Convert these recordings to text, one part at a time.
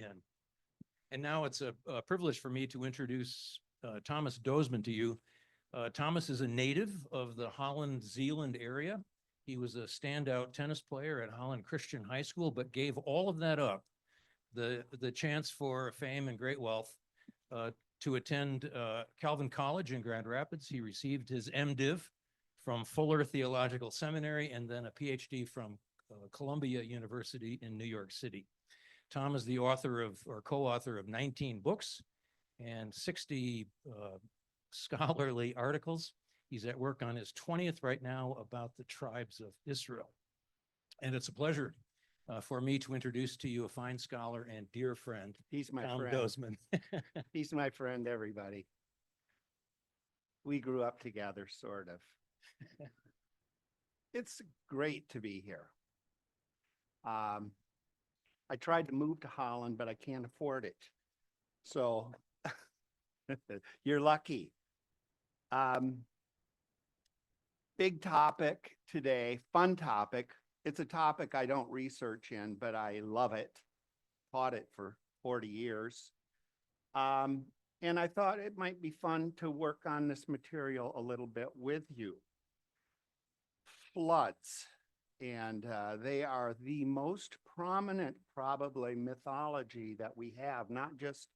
in. And now it's a privilege for me to introduce Thomas Dozeman to you. Thomas is a native of the Holland-Zeeland area. He was a standout tennis player at Holland Christian High School, but gave all of that up, the chance for fame and great wealth, to attend Calvin College in Grand Rapids. He received his MDiv from Fuller Theological Seminary and then a PhD from Columbia University in New York City. Tom is the author of, or co-author of 19 books and 60 scholarly articles. He's at work on his 20th right now about the tribes of Israel. And it's a pleasure for me to introduce to you a fine scholar and dear friend, He's my Tom friend. Dozeman. He's my friend, everybody. We grew up together, sort of. It's great to be here. I tried to move to Holland, but I can't afford it. So you're lucky. Big topic today, fun topic. It's a topic I don't research in, but I love it. Taught it for 40 years. And I thought it might be fun to work on this material a little bit with you. Floods. And they are the most prominent, probably, mythology that we have, not just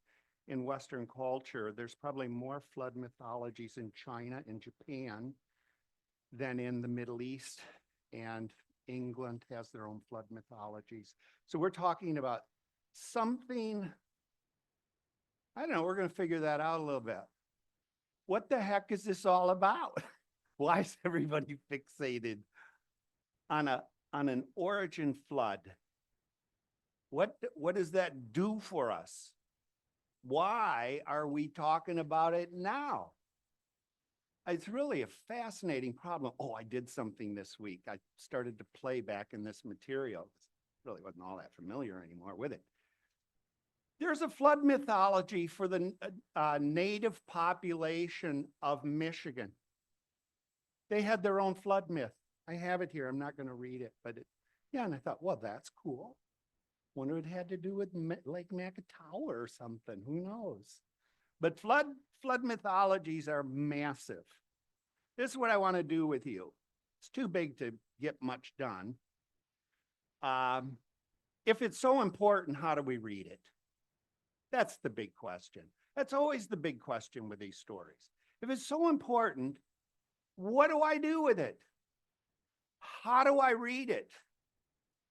in Western culture. There's probably more flood mythologies in China and Japan than in the Middle East, and England has their own flood mythologies. So we're talking about something, I don't know, we're going to figure that out a little bit. What the heck is this all about? Why is everybody fixated on an origin flood? What does that do for us? Why are we talking about it now? It's really a fascinating problem. Oh, I did something this week. I started to play back in this material. Really wasn't all that familiar anymore with it. There's a flood mythology for the native population of Michigan. They had their own flood myth. I have it here. I'm not going to read it, but yeah, and I thought, well, that's cool. Wonder what it had to do with Lake Macatawa or something. Who knows? But flood mythologies are massive. This is what I want to do with you. It's too big to get much done. If it's so important, how do we read it? That's the big question. That's always the big question with these stories. If it's so important, what do I do with it? How do I read it?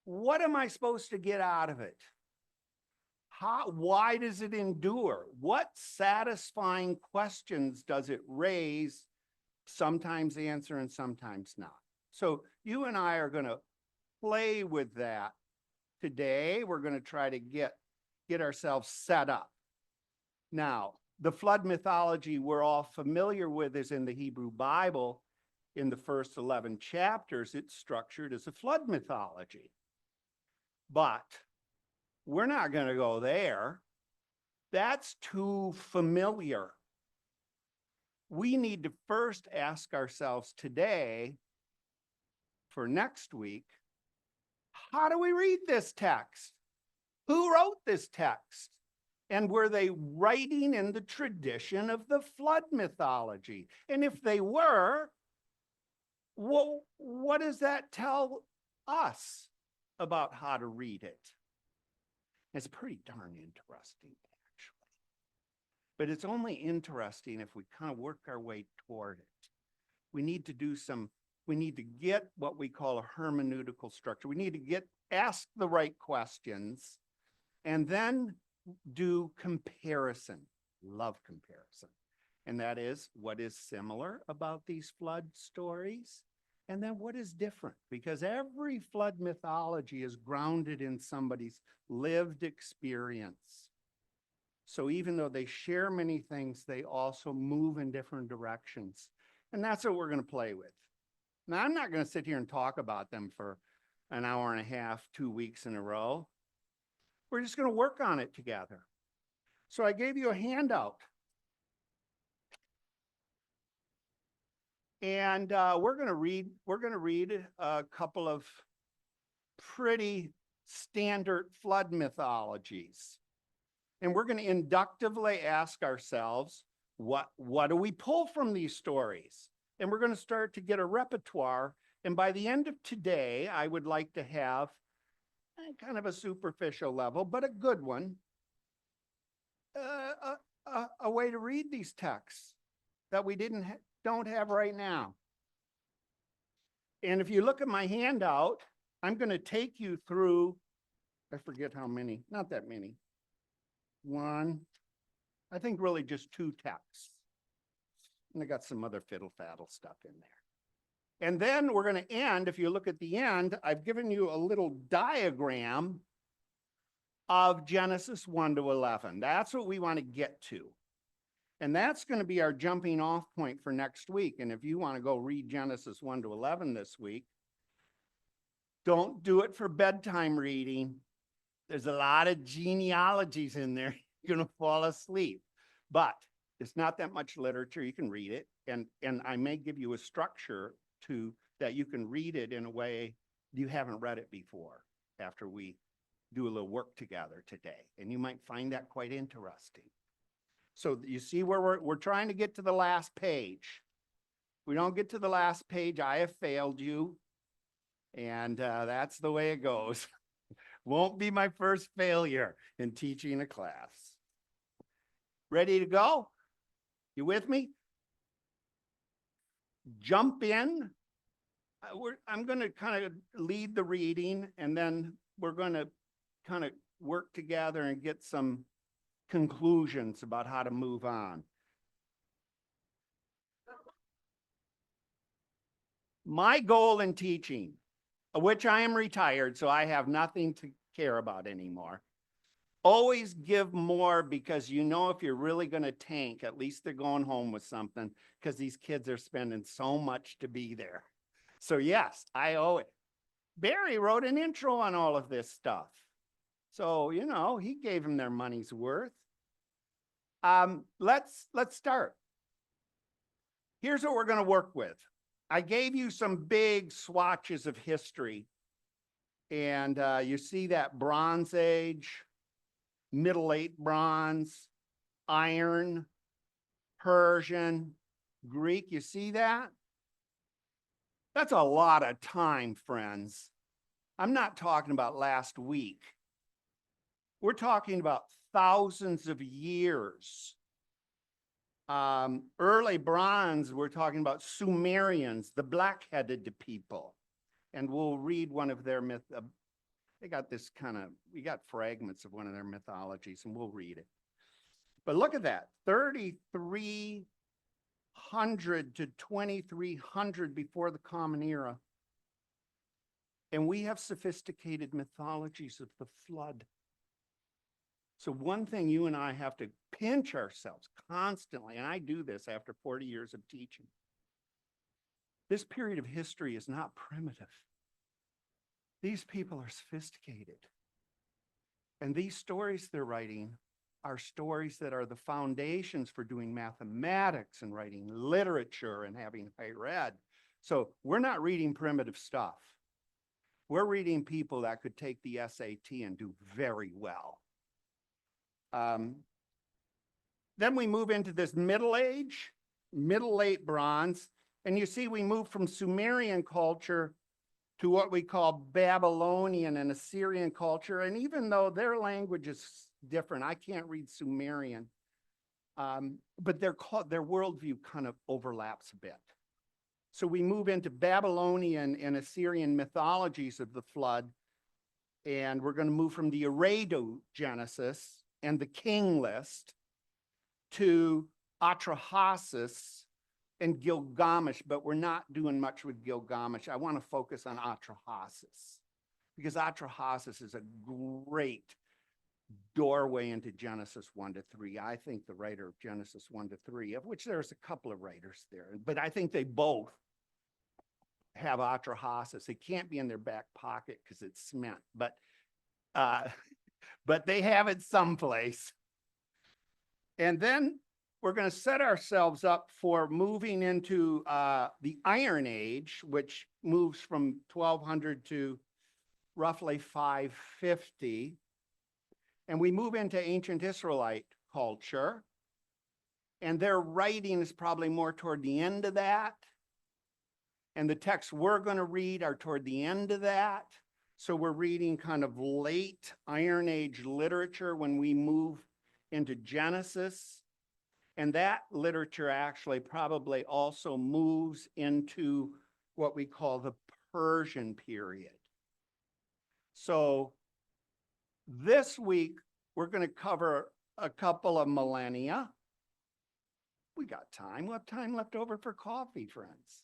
What am I supposed to get out of it? Why does it endure? What satisfying questions does it raise? Sometimes answer and sometimes not. So you and I are going to play with that today. We're going to try to get ourselves set up. Now, the flood mythology we're all familiar with is in the Hebrew Bible. In the first 11 chapters, it's structured as a flood mythology. But we're not going to go there. That's too familiar. We need to first ask ourselves today, for next week, how do we read this text? Who wrote this text? And were they writing in the tradition of the flood mythology? And if they were, well, what does that tell us about how to read it? It's pretty darn interesting, actually. But it's only interesting if we kind of work our way toward it. We need to get what we call a hermeneutical structure. We need to ask the right questions and then do comparison. Love comparison. And that is, what is similar about these flood stories? And then what is different? Because every flood mythology is grounded in somebody's lived experience. So even though they share many things, they also move in different directions. And that's what we're going to play with. Now, I'm not going to sit here and talk about them for an hour and a half, 2 weeks in a row. We're just going to work on it together. So I gave you a handout. And we're going to read a couple of pretty standard flood mythologies. And we're going to inductively ask ourselves, what do we pull from these stories? And we're going to start to get a repertoire. And by the end of today, I would like to have kind of a superficial level, but a good one, a way to read these texts that we don't have right now. And if you look at my handout, I'm going to take you through, I forget how many, not that many. One, I think really just 2 texts. And I got some other fiddle faddle stuff in there. And then we're going to end, if you look at the end, I've given you a little diagram of Genesis 1 to 11. That's what we want to get to. And that's going to be our jumping off point for next week. And if you want to go read Genesis 1 to 11 this week, don't do it for bedtime reading. There's a lot of genealogies in there. You're going to fall asleep. But it's not that much literature. You can read it. And I may give you a structure that you can read it in a way you haven't read it before after we do a little work together today. And you might find that quite interesting. So you see where we're trying to get to the last page. If we don't get to the last page, I have failed you. And that's the way it goes. Won't be my first failure in teaching a class. Ready to go? You with me? Jump in. I'm going to kind of lead the reading, and then we're going to kind of work together and get some conclusions about how to move on. My goal in teaching, of which I am retired, so I have nothing to care about anymore. Always give more, because you know if you're really going to tank, at least they're going home with something, because these kids are spending so much to be there. So yes, I owe it. Barry wrote an intro on all of this stuff. So, you know, he gave them their money's worth. Let's start. Here's what we're going to work with. I gave you some big swatches of history. And you see that Bronze Age, Middle Late Bronze, Iron, Persian, Greek. You see that? That's a lot of time, friends. I'm not talking about last week. We're talking about thousands of years. Early bronze, we're talking about Sumerians, the black-headed people. And we'll read one of their they got this we got fragments of one of their mythologies, and we'll read it. But look at that, 3,300 to 2,300 before the Common Era. And we have sophisticated mythologies of the flood. So one thing you and I have to pinch ourselves constantly, and I do this after 40 years of teaching. This period of history is not primitive. These people are sophisticated. And these stories they're writing are stories that are the foundations for doing mathematics and writing literature and having higher ed. So we're not reading primitive stuff. We're reading people that could take the SAT and do very well. Then we move into this Middle Age, Middle Late Bronze, and you see we move from Sumerian culture to what we call Babylonian and Assyrian culture. And even though their language is different, I can't read Sumerian, but their worldview kind of overlaps a bit. So we move into Babylonian and Assyrian mythologies of the flood, and we're going to move from the Eridu Genesis and the king list to Atrahasis and Gilgamesh, but we're not doing much with Gilgamesh. I want to focus on Atrahasis, because Atrahasis is a great doorway into Genesis 1 to 3. I think the writer of Genesis 1 to 3, of which there's a couple of writers there, but I think they both have Atrahasis. It can't be in their back pocket because it's cement, but they have it someplace. And then we're going to set ourselves up for moving into the Iron Age, which moves from 1200 to roughly 550. And we move into ancient Israelite culture. And their writing is probably more toward the end of that. And the texts we're going to read are toward the end of that. So we're reading kind of late Iron Age literature when we move into Genesis. And that literature actually probably also moves into what we call the Persian period. So this week, we're going to cover a couple of millennia. We got time. We'll have time left over for coffee, friends.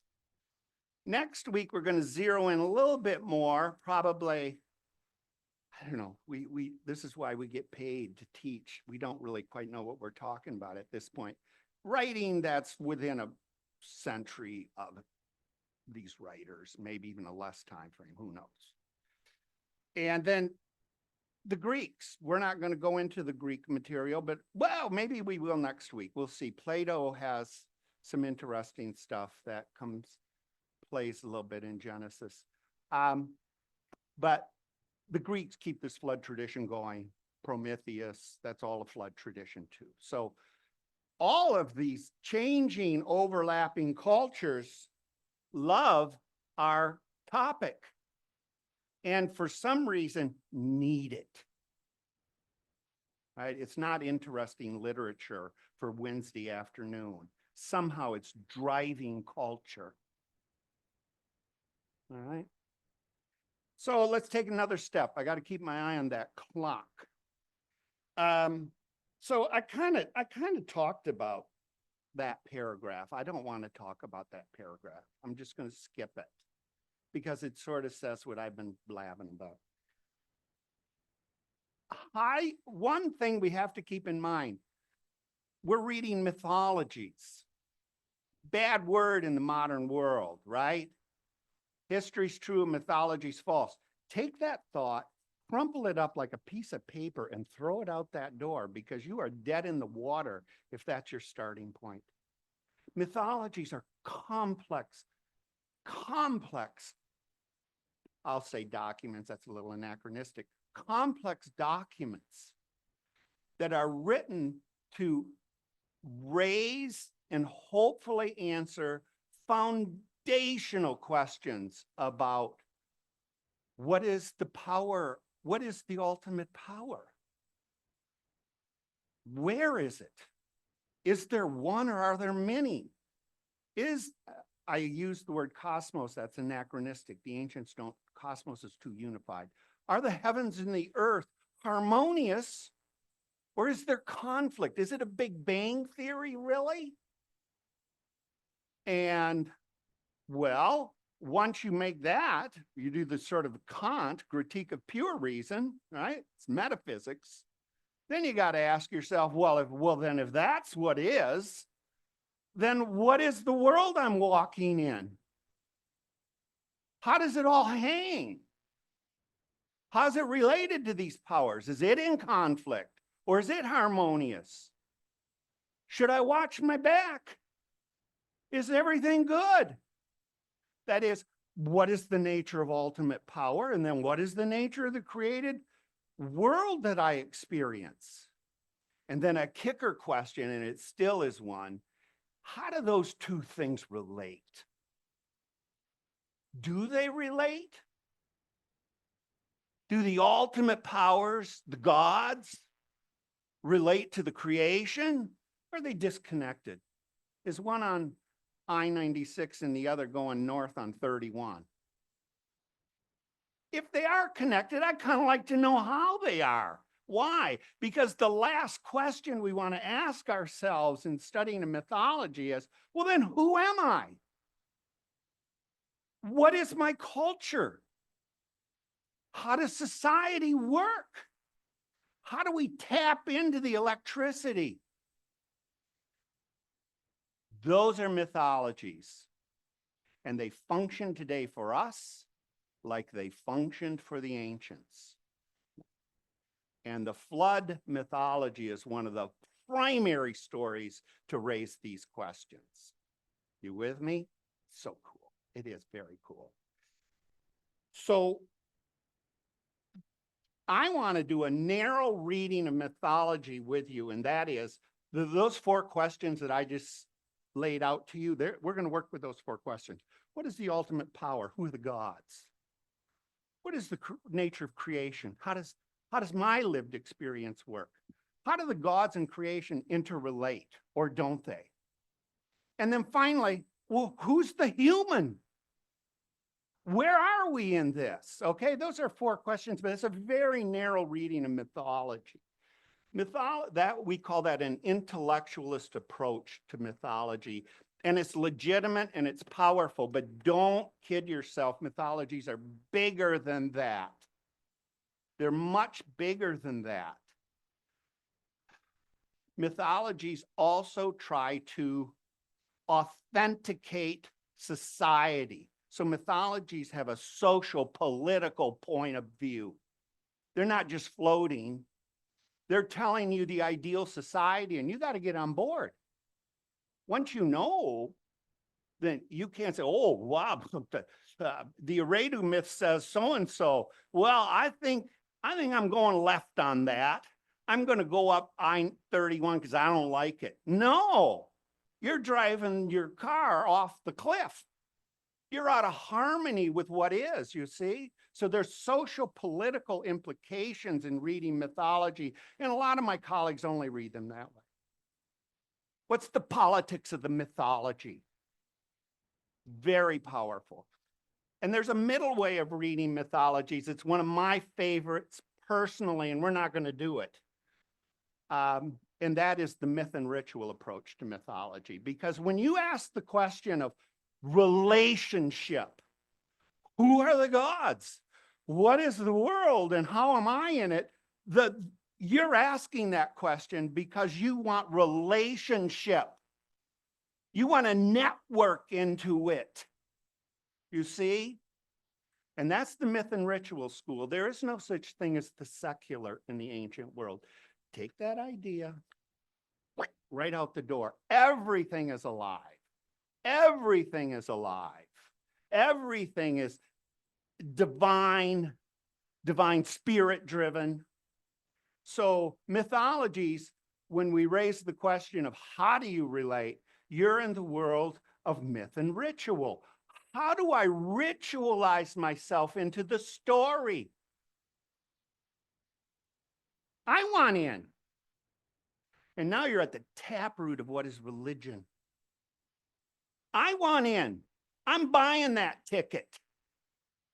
Next week, we're going to zero in a little bit more, probably, I don't know, this is why we get paid to teach. We don't really quite know what we're talking about at this point. Writing that's within a century of these writers, maybe even a less time frame, who knows? And then the Greeks, we're not going to go into the Greek material, but well, maybe we will next week. We'll see. Plato has some interesting stuff that plays a little bit in Genesis. But the Greeks keep this flood tradition going. Prometheus, that's all a flood tradition too. So all of these changing, overlapping cultures love our topic. And for some reason, need it. Right? It's not interesting literature for Wednesday afternoon. Somehow it's driving culture. All right. So let's take another step. I got to keep my eye on that clock. So I kind of talked about that paragraph. I don't want to talk about that paragraph. I'm just going to skip it because it sort of says what I've been blabbing about. One thing we have to keep in mind, we're reading mythologies. Bad word in the modern world, right? History's true, mythology's false. Take that thought, crumple it up like a piece of paper and throw it out that door because you are dead in the water if that's your starting point. Mythologies are complex, I'll say documents, that's a little anachronistic, complex documents that are written to raise and hopefully answer foundational questions about what is the power, what is the ultimate power? Where is it? Is there one or are there many? I use the word cosmos, that's anachronistic. The ancients don't, cosmos is too unified. Are the heavens and the earth harmonious or is there conflict? Is it a Big Bang theory, really? And well, once you make that, you do the sort of Kant critique of pure reason, right? It's metaphysics. Then you got to ask yourself, then if that's what is, then what is the world I'm walking in? How does it all hang? How's it related to these powers? Is it in conflict or is it harmonious? Should I watch my back? Is everything good? That is, what is the nature of ultimate power? And then what is the nature of the created world that I experience? And then a kicker question, and it still is one, how do those two things relate? Do they relate? Do the ultimate powers, the gods, relate to the creation? Or are they disconnected? Is one on I-96 and the other going north on 31? If they are connected, I'd kind of like to know how they are. Why? Because the last question we want to ask ourselves in studying a mythology is, well, then who am I? What is my culture? How does society work? How do we tap into the electricity? Those are mythologies. And they function today for us like they functioned for the ancients. And the flood mythology is one of the primary stories to raise these questions. You with me? So cool. It is very cool. So I want to do a narrow reading of mythology with you, and that is those 4 questions that I just laid out to you. We're going to work with those 4 questions. What is the ultimate power? Who are the gods? What is the nature of creation? How does my lived experience work? How do the gods and creation interrelate, or don't they? And then finally, well, who's the human? Where are we in this? Okay, those are 4 questions, but it's a very narrow reading of mythology. That we call that an intellectualist approach to mythology. And it's legitimate and it's powerful, but don't kid yourself. Mythologies are bigger than that. They're much bigger than that. Mythologies also try to authenticate society. So mythologies have a social, political point of view. They're not just floating. They're telling you the ideal society, and you got to get on board. Once you know, then you can't say, oh, wow, the Eridu myth says so-and-so. Well, I think I'm going left on that. I'm going to go up I-31 because I don't like it. No, you're driving your car off the cliff. You're out of harmony with what is, you see? So there's social political implications in reading mythology, and a lot of my colleagues only read them that way. What's the politics of the mythology? Very powerful. And there's a middle way of reading mythologies. It's one of my favorites personally, and we're not going to do it. And that is the myth and ritual approach to mythology. Because when you ask the question of relationship, who are the gods? What is the world and how am I in it? You're asking that question because you want relationship. You want to network into it. You see? And that's the myth and ritual school. There is no such thing as the secular in the ancient world. Take that idea right out the door. Everything is alive. Everything is alive. Everything is divine spirit driven. So mythologies, when we raise the question of how do you relate, you're in the world of myth and ritual. How do I ritualize myself into the story? I want in. And now you're at the taproot of what is religion. I want in. I'm buying that ticket.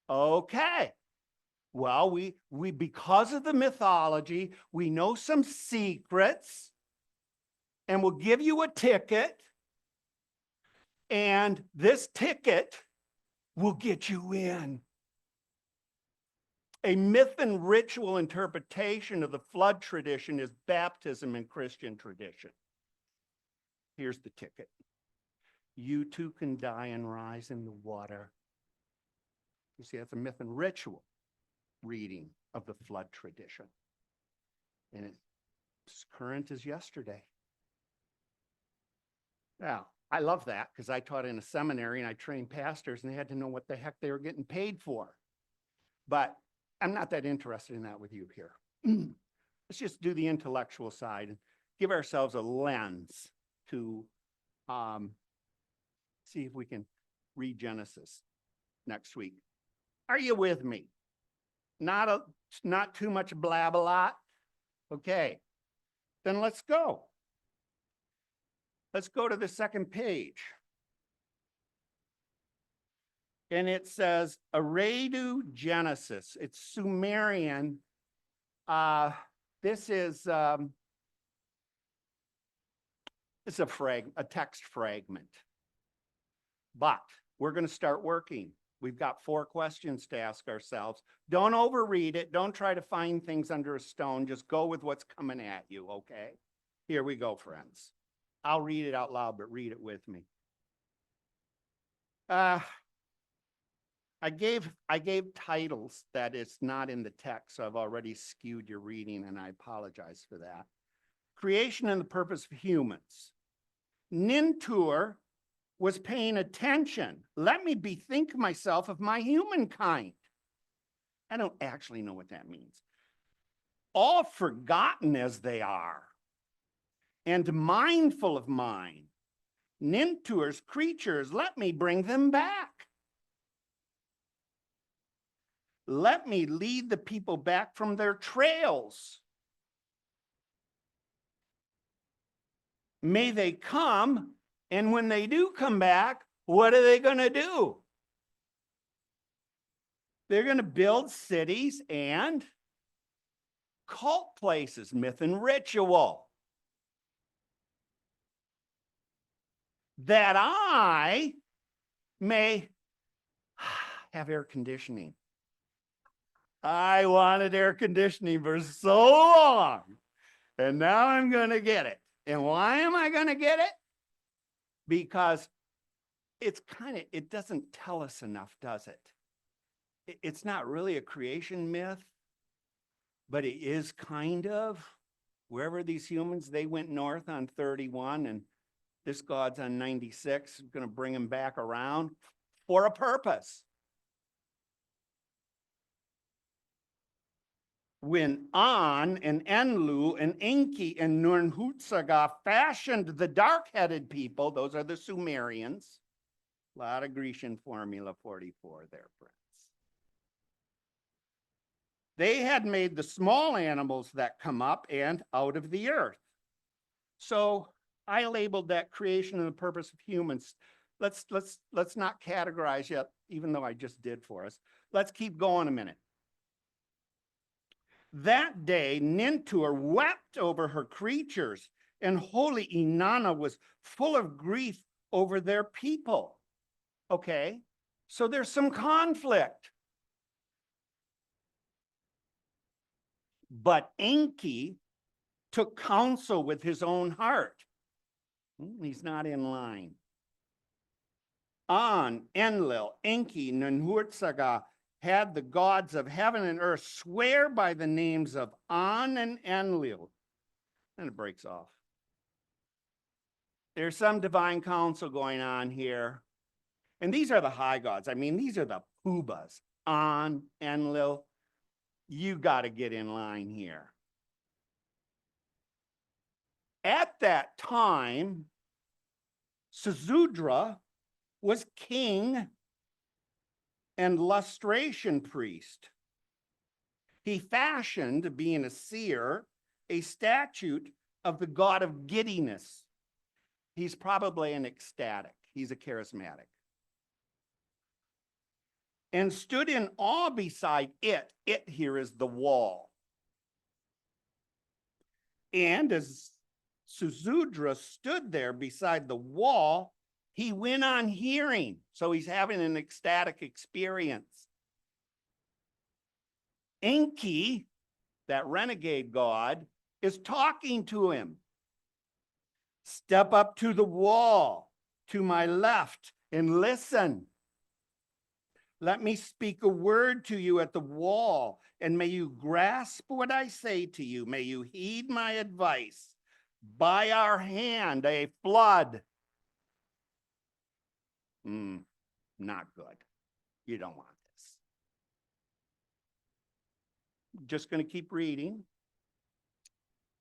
Okay. Well, we because of the mythology, we know some secrets, and we'll give you a ticket, and this ticket will get you in. A myth and ritual interpretation of the flood tradition is baptism in Christian tradition. Here's the ticket. You too can die and rise in the water. You see, that's a myth and ritual reading of the flood tradition. And it's current as yesterday. Now, I love that because I taught in a seminary and I trained pastors and they had to know what the heck they were getting paid for. But I'm not that interested in that with you here. Let's just do the intellectual side and give ourselves a lens to see if we can read Genesis next week. Are you with me? Not too much blab-a-lot? Okay, then let's go. Let's go to the second page. And it says Eridu Genesis. It's Sumerian. This is it's a text fragment. But we're going to start working. We've got 4 questions to ask ourselves. Don't overread it. Don't try to find things under a stone. Just go with what's coming at you, okay? Here we go, friends. I'll read it out loud, but read it with me. I gave titles that it's not in the text, so I've already skewed your reading, and I apologize for that. Creation and the purpose of humans. Nintur was paying attention. Let me bethink myself of my humankind. I don't actually know what that means. all forgotten as they are, and mindful of mine, Nintur's creatures, let me bring them back. Let me lead the people back from their trails. May they come, and when they do come back, what are they going to do? They're going to build cities and cult places, myth and ritual. That I may have air conditioning. I wanted air conditioning for so long, and now I'm going to get it. And why am I going to get it? Because it doesn't tell us enough, does it? It's not really a creation myth, but it is kind of. Wherever these humans, they went north on 31, and this God's on 96, going to bring them back around for a purpose. When An and Enlil and Enki and Nurnhutsaga fashioned the dark-headed people, those are the Sumerians. A lot of Grecian formula 44 there, friends. They had made the small animals that come up and out of the earth. So I labeled that creation and the purpose of humans. Let's not categorize yet, even though I just did for us. Let's keep going a minute. That day, Nintur wept over her creatures, and holy Inanna was full of grief over their people. Okay, so there's some conflict. But Enki took counsel with his own heart. He's not in line. An, Enlil, Enki, Ninhursag had the gods of heaven and earth swear by the names of An and Enlil. And it breaks off. There's some divine counsel going on here. And these are the high gods. I mean, these are the Pubas. An, Enlil. You got to get in line here. At that time, Suzudra was king and lustration priest. He fashioned, being a seer, a statue of the god of giddiness. He's probably an ecstatic. He's a charismatic. And stood in awe beside it. It here is the wall. And as Suzudra stood there beside the wall, he went on hearing. So he's having an ecstatic experience. Enki, that renegade god, is talking to him. Step up to the wall to my left and listen. Let me speak a word to you at the wall, and may you grasp what I say to you. May you heed my advice. By our hand, a flood. Not good. You don't want this. Just going to keep reading.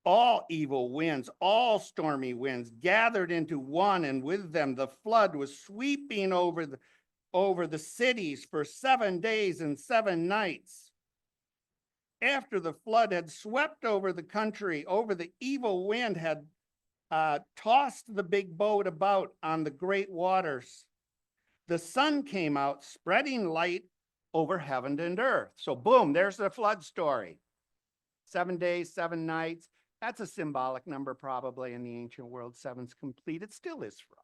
All evil winds, all stormy winds gathered into one, and with them the flood was sweeping over the cities for 7 days and 7 nights. After the flood had swept over the country, over the evil wind had tossed the big boat about on the great waters. The sun came out, spreading light over heaven and earth. So boom, there's the flood story. 7 days, 7 nights. That's a symbolic number probably in the ancient world. 7's complete. It still is for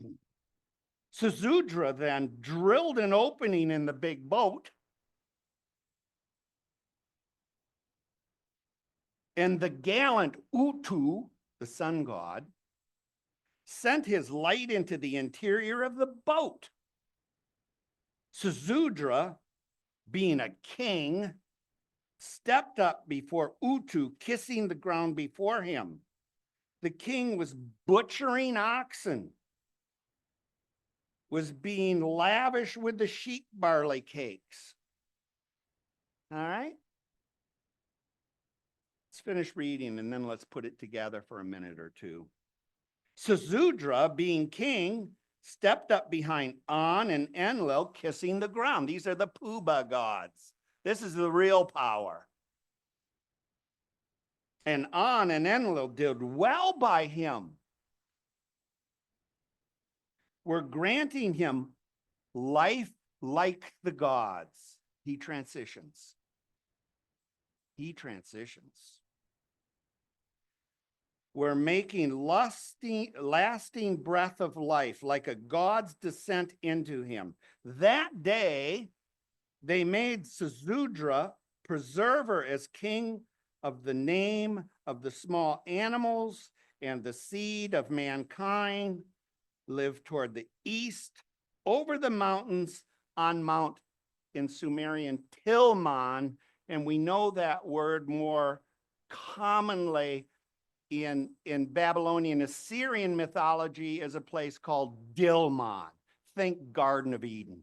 us. Suzudra then drilled an opening in the big boat, and the gallant Utu, the sun god, sent his light into the interior of the boat. Suzudra, being a king, stepped up before Utu, kissing the ground before him. The king was butchering oxen, was being lavish with the sheep barley cakes. All right? Let's finish reading and then let's put it together for a minute or two. Suzudra, being king, stepped up behind An and Enlil, kissing the ground. These are the Puba gods. This is the real power. And An and Enlil did well by him. We're granting him life like the gods. He transitions. He transitions. We're making lasting breath of life, like a god's descent into him. That day, they made Suzudra preserver as king of the name of the small animals and the seed of mankind, lived toward the east, over the mountains on Mount in Sumerian Tilman, and we know that word more commonly in Babylonian Assyrian mythology as a place called Dilman. Think Garden of Eden.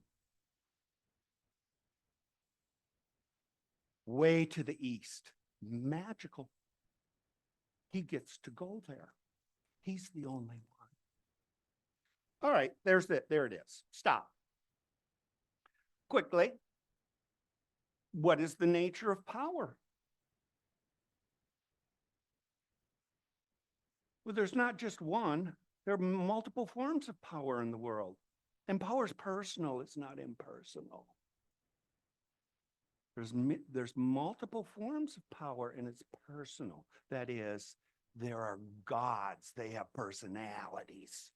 Way to the east. Magical. He gets to go there. He's the only one. All right, there it is. Stop. Quickly. What is the nature of power? Well, there's not just one. There are multiple forms of power in the world. And power is personal, it's not impersonal. There's multiple forms of power and it's personal. That is, there are gods, they have personalities.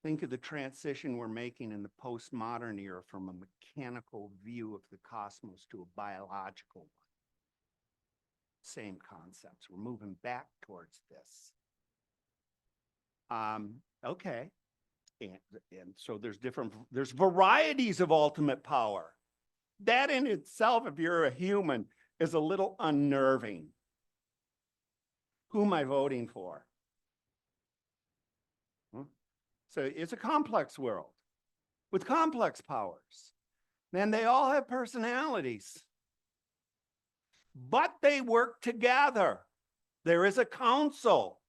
Think of the transition we're making in the postmodern era from a mechanical view of the cosmos to a biological one. Same concepts. We're moving back towards this. Okay. And so there's varieties of ultimate power. That in itself, if you're a human, is a little unnerving. Who am I voting for? So it's a complex world with complex powers. And they all have personalities. But they work together. There is a council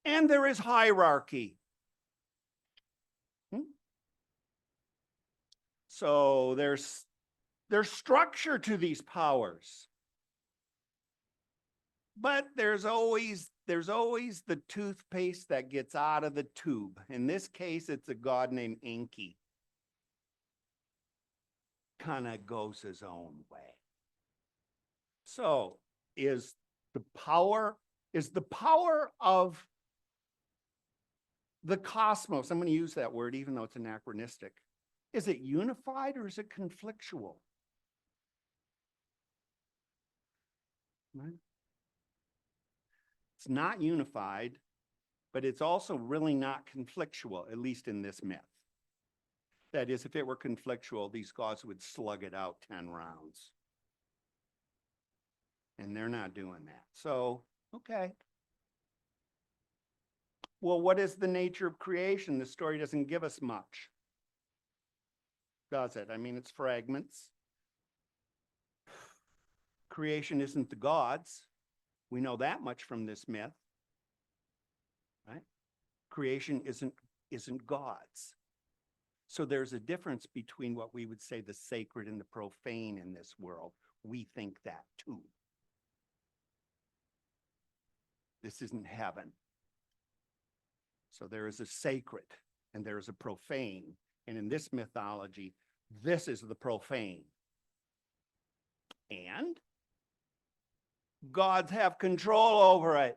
and there is hierarchy. So there's structure to these powers. But there's always the toothpaste that gets out of the tube. In this case, it's a god named Enki. Kind of goes his own way. So is the power of the cosmos, I'm going to use that word even though it's anachronistic, is it unified or is it conflictual? Right? It's not unified, but it's also really not conflictual, at least in this myth. That is, if it were conflictual, these gods would slug it out 10 rounds. And they're not doing that. So, okay. Well, what is the nature of creation? The story doesn't give us much. Does it? I mean, it's fragments. Creation isn't the gods. We know that much from this myth. Right? Creation isn't God's. So there's a difference between what we would say the sacred and the profane in this world. We think that too. This isn't heaven. So there is a sacred and there is a profane. And in this mythology, this is the profane. And gods have control over it.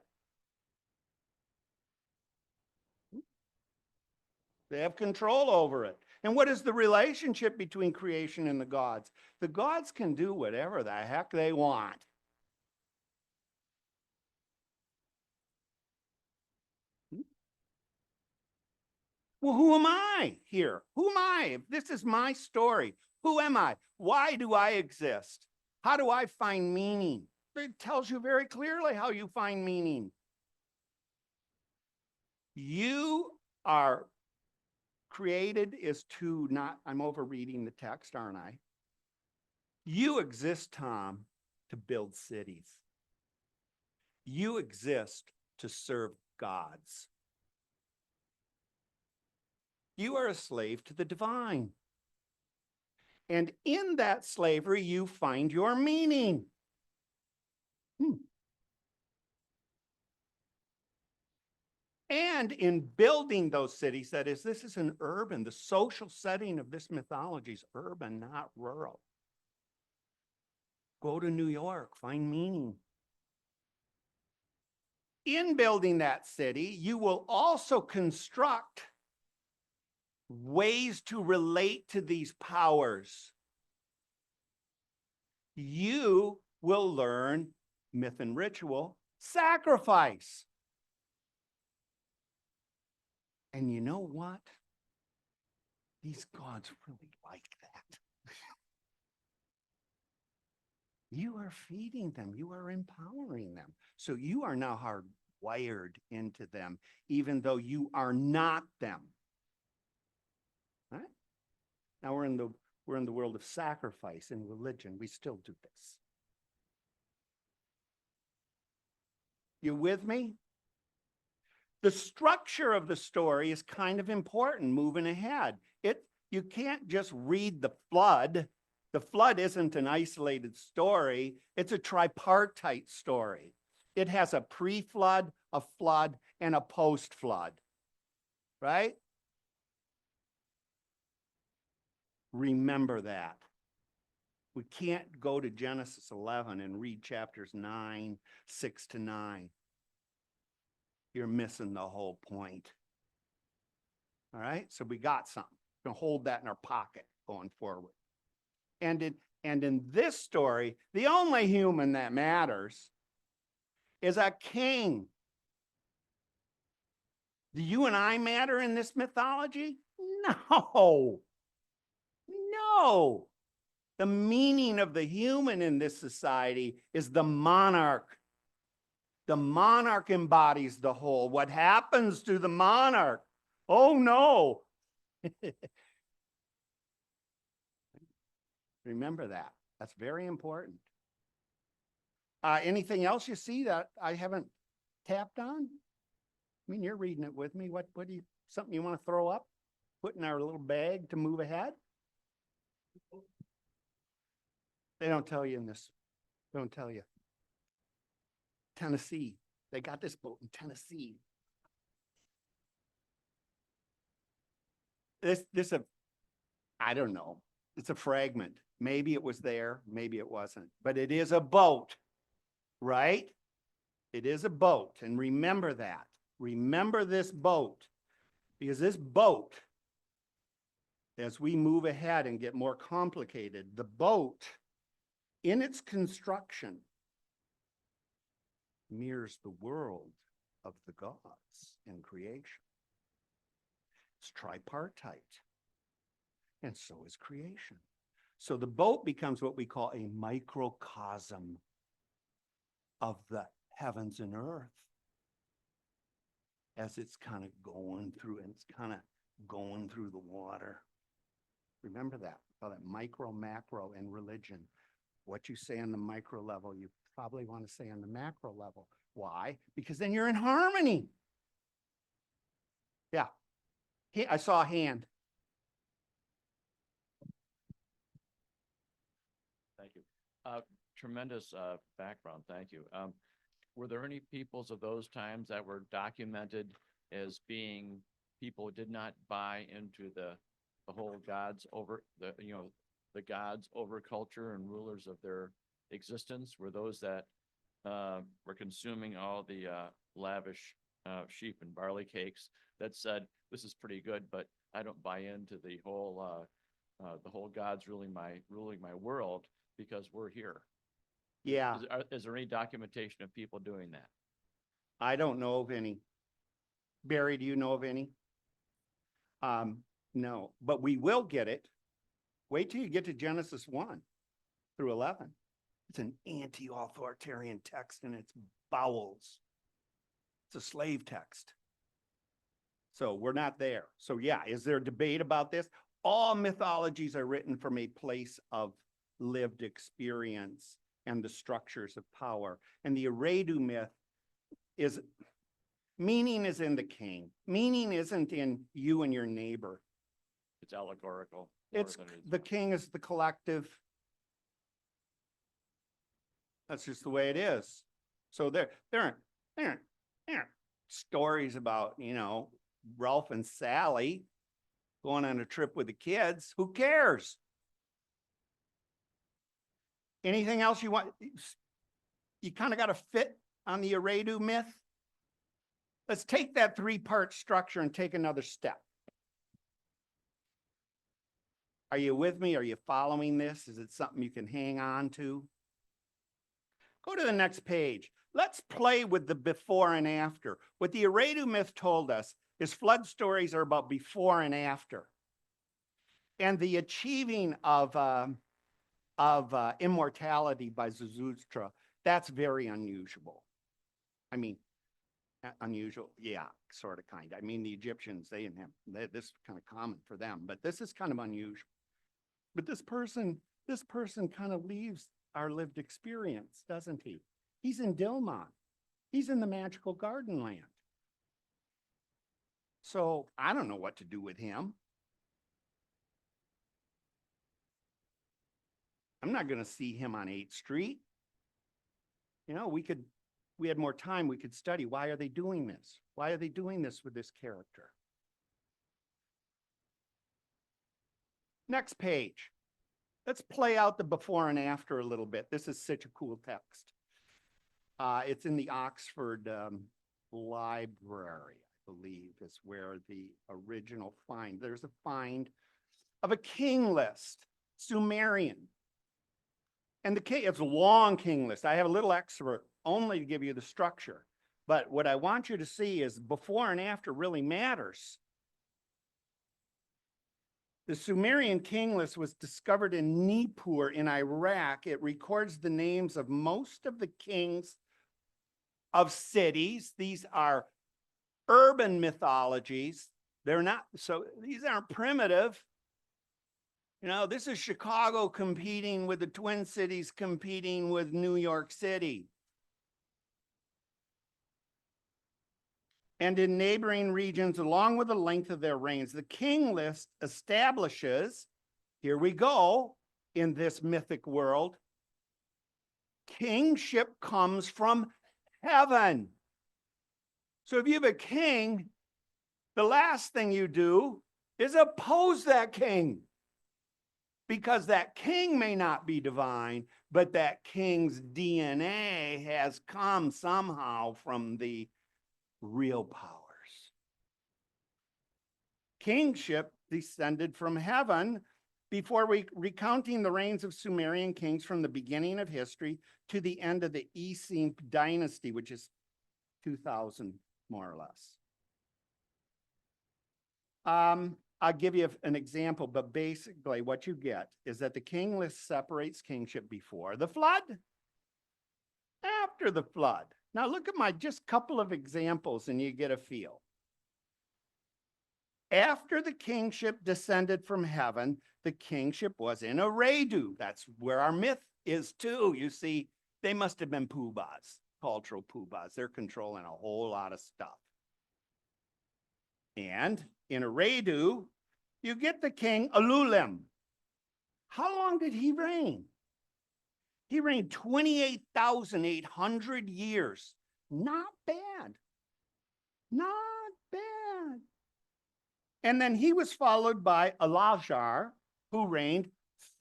They have control over it. And what is the relationship between creation and the gods? The gods can do whatever the heck they want. Well, who am I here? Who am I? If this is my story, who am I? Why do I exist? How do I find meaning? It tells you very clearly how you find meaning. You are created is to not, I'm overreading the text, aren't I? You exist, Tom, to build cities. You exist to serve gods. You are a slave to the divine. And in that slavery, you find your meaning. And in building those cities, that is, this is an urban, the social setting of this mythology is urban, not rural. Go to New York, find meaning. In building that city, you will also construct ways to relate to these powers. You will learn myth and ritual, sacrifice. And you know what? These gods really like that. You are feeding them. You are empowering them. So you are now hardwired into them, even though you are not them. All right? Now we're in the world of sacrifice and religion. We still do this. You with me? The structure of the story is kind of important moving ahead. You can't just read the flood. The flood isn't an isolated story. It's a tripartite story. It has a pre-flood, a flood, and a post-flood, right? Remember that. We can't go to Genesis 11 and read chapters 9, 6 to 9. You're missing the whole point. All right, so we got something. We're gonna hold that in our pocket going forward. And in this story, the only human that matters is a king. Do you and I matter in this mythology? No. No. The meaning of the human in this society is the monarch. The monarch embodies the whole. What happens to the monarch? Oh no. Remember that. That's very important. Anything else you see that I haven't tapped on? I mean, you're reading it with me. What do you, something you want to throw up? Put in our little bag to move ahead? They don't tell you in this. They don't tell you. Tennessee. They got this boat in Tennessee. I don't know. It's a fragment. Maybe it was there, maybe it wasn't, but it is a boat, right? It is a boat. And remember that. Remember this boat, because this boat, as we move ahead and get more complicated, the boat in its construction mirrors the world of the gods in creation. It's tripartite, and so is creation. So the boat becomes what we call a microcosm of the heavens and earth as it's kind of going through, and it's kind of going through the water. Remember that, call that micro, macro, and religion. What you say on the micro level, you probably want to say on the macro level. Why? Because then you're in harmony. Yeah. I saw a hand. Thank you. Tremendous background. Thank you. Were there any peoples of those times that were documented as being people who did not buy into the whole gods over the gods over culture and rulers of their existence? Were those that were consuming all the lavish sheep and barley cakes that said, this is pretty good, but I don't buy into the whole gods ruling my world because we're here? Yeah. Is there any documentation of people doing that? I don't know of any. Barry, do you know of any? No, but we will get it. Wait till you get to Genesis 1 through 11. It's an anti-authoritarian text in its bowels. It's a slave text. So we're not there. So yeah, is there a debate about this? All mythologies are written from a place of lived experience and the structures of power. And the Eridu myth is, meaning is in the king. Meaning isn't in you and your neighbor. It's allegorical. more It's, than it is- the king is the collective. That's just the way it is. So there aren't stories about, you know, Ralph and Sally going on a trip with the kids. Who cares? Anything else you want? You kind of got to fit on the Eridu myth. Let's take that three-part structure and take another step. Are you with me? Are you following this? Is it something you can hang on to? Go to the next page. Let's play with the before and after. What the Eridu myth told us is flood stories are about before and after. And the achieving of immortality by Zarathustra, that's very unusual. I mean, unusual, yeah, sort of, kind of. I mean, the Egyptians, this is kind of common for them, but this is kind of unusual. But this person kind of leaves our lived experience, doesn't he? He's in Dilmun. He's in the magical garden land. So I don't know what to do with him. I'm not going to see him on 8th Street. You know, we had more time, we could study. Why are they doing this? Why are they doing this with this character? Next page. Let's play out the before and after a little bit. This is such a cool text. It's in the Oxford Library, I believe, is where the original find. There's a find of a king list, Sumerian. And the king, it's a long king list. I have a little excerpt only to give you the structure. But what I want you to see is before and after really matters. The Sumerian king list was discovered in Nippur in Iraq. It records the names of most of the kings of cities. These are urban mythologies. They're not, so these aren't primitive. You know, this is Chicago competing with the Twin Cities competing with New York City. And in neighboring regions, along with the length of their reigns, the king list establishes, here we go, in this mythic world, kingship comes from heaven. So if you have a king, the last thing you do is oppose that king. Because that king may not be divine, but that king's DNA has come somehow from the real powers. Kingship descended from heaven before recounting the reigns of Sumerian kings from the beginning of history to the end of the Essene dynasty, which is 2000 more or less. I'll give you an example, but basically what you get is that the king list separates kingship before the flood, after the flood. Now look at my just couple of examples and you get a feel. After the kingship descended from heaven, the kingship was in Eridu. That's where our myth is too. You see, they must have been poobahs, cultural poobahs. They're controlling a whole lot of stuff. And in Eridu, you get the king Alulim. How long did he reign? He reigned 28,800 years. Not bad. Not bad. And then he was followed by Alajar, who reigned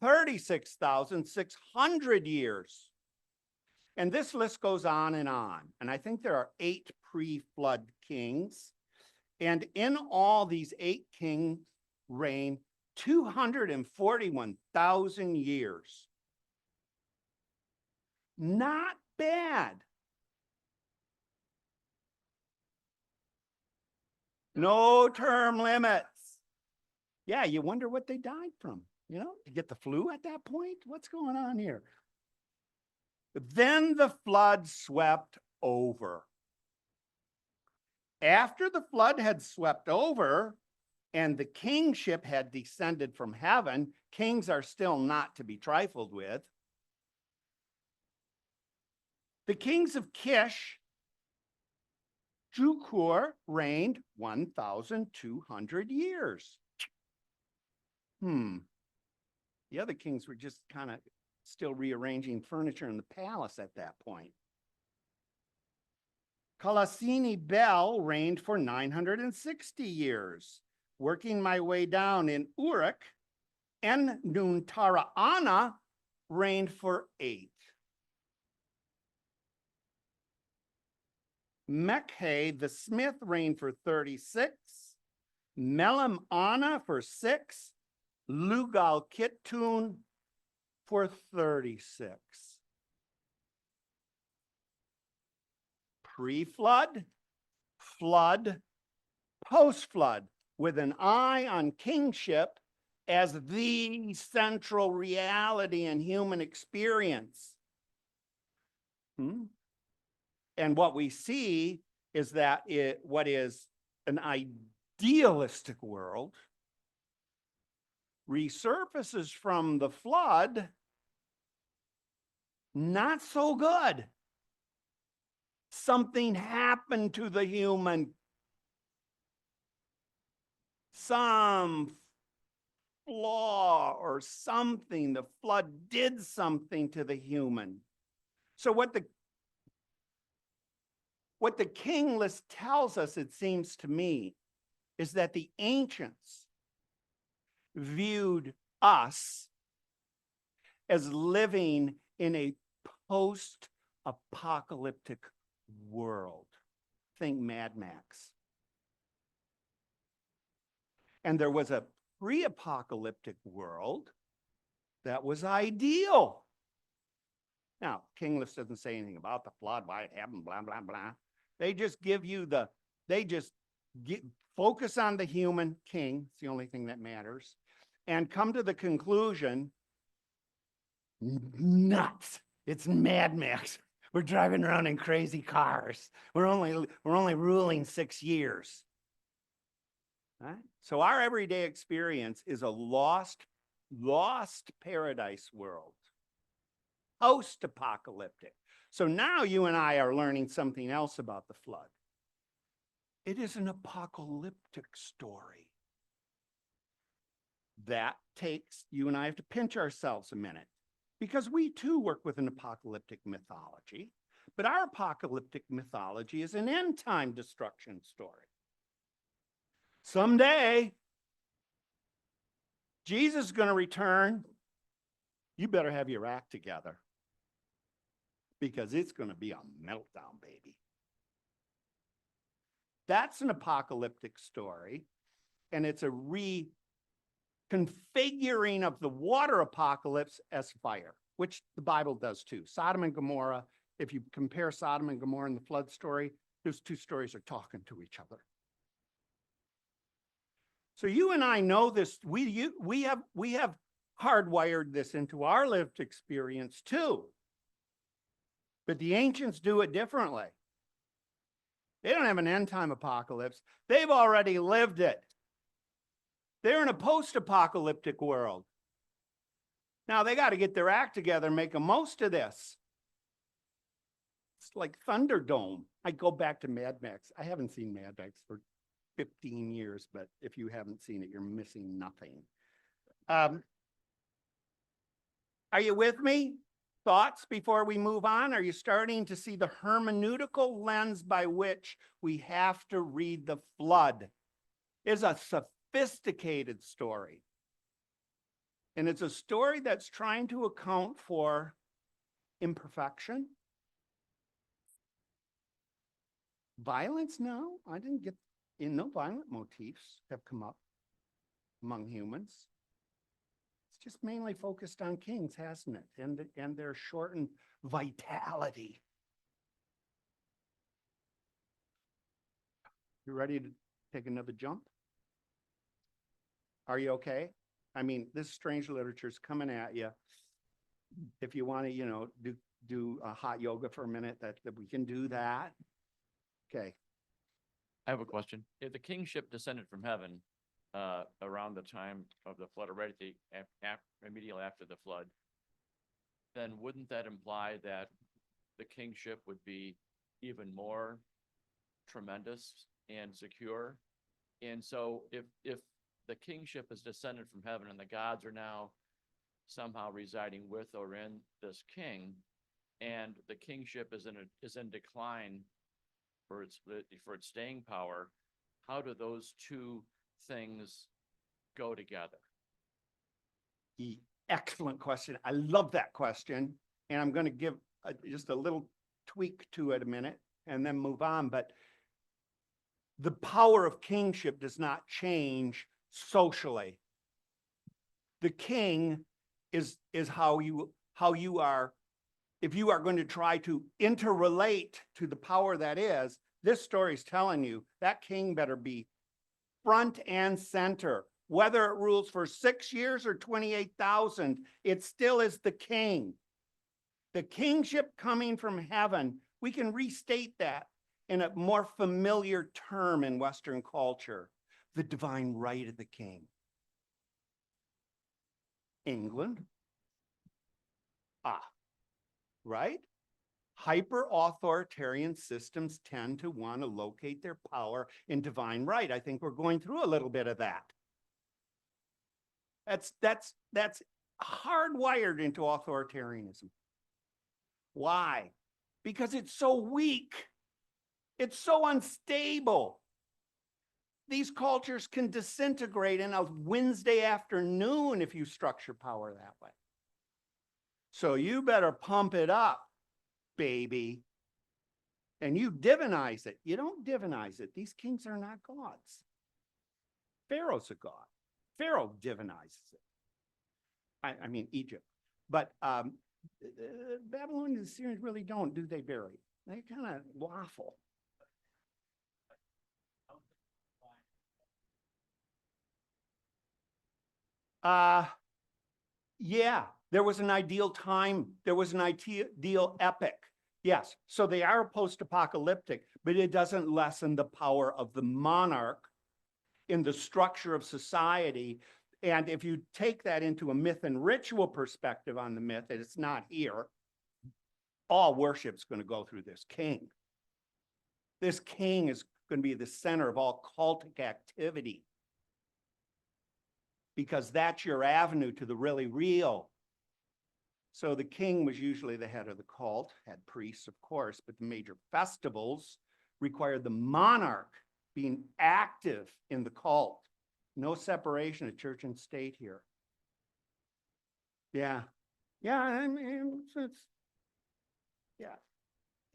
36,600 years. And this list goes on. And I think there are 8 pre-flood kings. And in all, these 8 kings reigned 241,000 years. Not bad. No term limits. Yeah, you wonder what they died from. You know, to get the flu at that point? What's going on here? Then the flood swept over. After the flood had swept over and the kingship had descended from heaven, kings are still not to be trifled with. The kings of Kish Jukur reigned 1,200 years. The other kings were just kind of still rearranging furniture in the palace at that point. Kalasini Bel reigned for 960 years. Working my way down in Uruk, Ennuntara Anna reigned for 8. Mekhe the smith reigned for 36. Melam Anna for 6. Lugal Kittun for 36. Pre-flood, flood, post-flood, with an eye on kingship as the central reality in human experience. And what we see is that what is an idealistic world resurfaces from the flood not so good. Something happened to the human. Some flaw or something. The flood did something to the human. So what the king list tells us, it seems to me, is that the ancients viewed us as living in a post-apocalyptic world. Think Mad Max. And there was a pre-apocalyptic world that was ideal. Now, King List doesn't say anything about the flood, why it happened, blah, blah, blah. They just give you focus on the human king. It's the only thing that matters. And come to the conclusion, nuts. It's Mad Max. We're driving around in crazy cars. We're only ruling 6 years. Right? So our everyday experience is a lost paradise world, post-apocalyptic. So now you and I are learning something else about the flood. It is an apocalyptic story. That takes, you and I have to pinch ourselves a minute, because we too work with an apocalyptic mythology, but our apocalyptic mythology is an end time destruction story. Someday, Jesus is going to return. You better have your act together, because it's going to be a meltdown, baby. That's an apocalyptic story, and it's a reconfiguring of the water apocalypse as fire, which the Bible does too. Sodom and Gomorrah, if you compare Sodom and Gomorrah and the flood story, those two stories are talking to each other. So you and I know this. We have hardwired this into our lived experience too. But the ancients do it differently. They don't have an end time apocalypse. They've already lived it. They're in a post-apocalyptic world. Now they got to get their act together and make the most of this. It's like Thunderdome. I go back to Mad Max. I haven't seen Mad Max for 15 years, but if you haven't seen it, you're missing nothing. Are you with me? Thoughts before we move on? Are you starting to see the hermeneutical lens by which we have to read the flood? It's a sophisticated story. And it's a story that's trying to account for imperfection. Violence? No, I didn't get no violent motifs have come up among humans. It's just mainly focused on kings, hasn't it? And their shortened vitality. You ready to take another jump? Are you okay? I mean, this strange literature is coming at you. If you want to, do a hot yoga for a minute, that we can do that. Okay. I have a question. If the kingship descended from heaven around the time of the flood, already immediately after the flood, then wouldn't that imply that the kingship would be even more tremendous and secure. And so if the kingship is descended from heaven and the gods are now somehow residing with or in this king, and the kingship is in decline for its staying power, how do those two things go together? Excellent question. I love that question. And I'm going to give just a little tweak to it a minute and then move on. But the power of kingship does not change socially. The king is how you are, if you are going to try to interrelate to the power that is, this story is telling you that king better be front and center. Whether it rules for 6 years or 28,000, it still is the king. The kingship coming from heaven, we can restate that in a more familiar term in Western culture, the divine right of the king. England. Right? Hyper-authoritarian systems tend to want to locate their power in divine right. I think we're going through a little bit of that. That's hardwired into authoritarianism. Why? Because it's so weak. It's so unstable. These cultures can disintegrate in a Wednesday afternoon if you structure power that way. So you better pump it up, baby. And you divinize it. You don't divinize it. These kings are not gods. Pharaoh's a god. Pharaoh divinizes it. I mean, Egypt. But Babylonians and Syrians really don't, do they, Barry? They kind of waffle. Yeah, there was an ideal time. There was an ideal epic. Yes, so they are post-apocalyptic, but it doesn't lessen the power of the monarch in the structure of society. And if you take that into a myth and ritual perspective on the myth, that it's not here, all worship's going to go through this king. This king is going to be the center of all cultic activity, because that's your avenue to the really real. So the king was usually the head of the cult, had priests, of course, but the major festivals required the monarch being active in the cult. No separation of church and state here. Yeah. Yeah, I mean,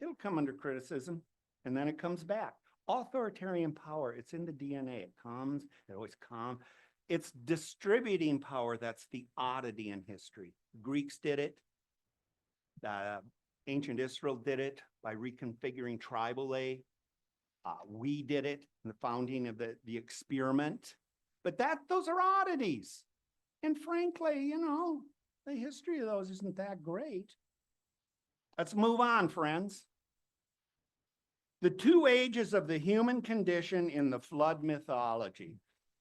it'll come under criticism, and then it comes back. Authoritarian power, it's in the DNA. It comes, it always comes. It's distributing power that's the oddity in history. Greeks did it. Ancient Israel did it by reconfiguring tribally. We did it in the founding of the experiment. But those are oddities. And frankly, you know, the history of those isn't that great. Let's move on, friends. The two ages of the human condition in the flood mythology.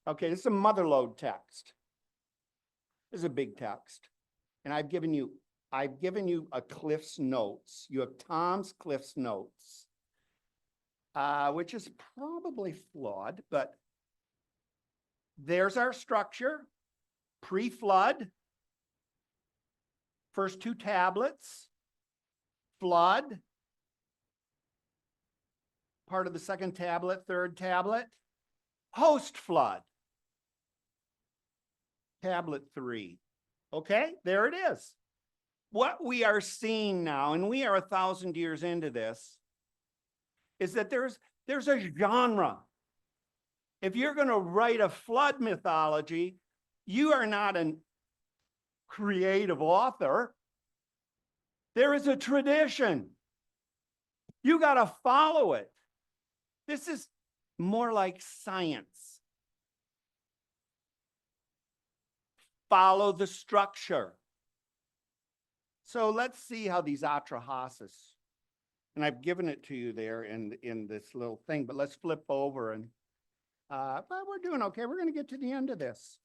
Okay, this is a motherlode text. This is a big text. And I've given you a Cliff's Notes. You have Tom's Cliff's Notes, which is probably flawed, but there's our structure. Pre-flood, first two tablets, flood, part of the second tablet, third tablet, post-flood, tablet 3. Okay, there it is. What we are seeing now, and we are 1,000 years into this, is that there's a genre. If you're going to write a flood mythology, you are not a creative author. There is a tradition. You got to follow it. This is more like science. Follow the structure. So let's see how these atrahasis, and I've given it to you there in this little thing, but let's flip over and, but we're doing okay. We're going to get to the end of this.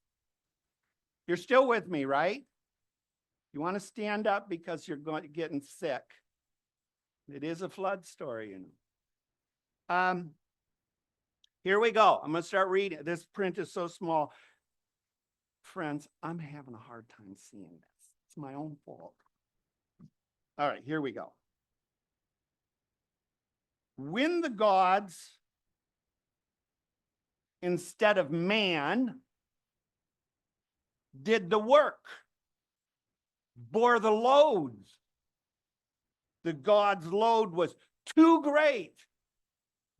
You're still with me, right? You want to stand up because you're getting sick. It is a flood story, you know. Here we go. I'm going to start reading. This print is so small. Friends, I'm having a hard time seeing this. It's my own fault. All right, here we go. When the gods, instead of man, did the work, bore the loads, the gods' load was too great.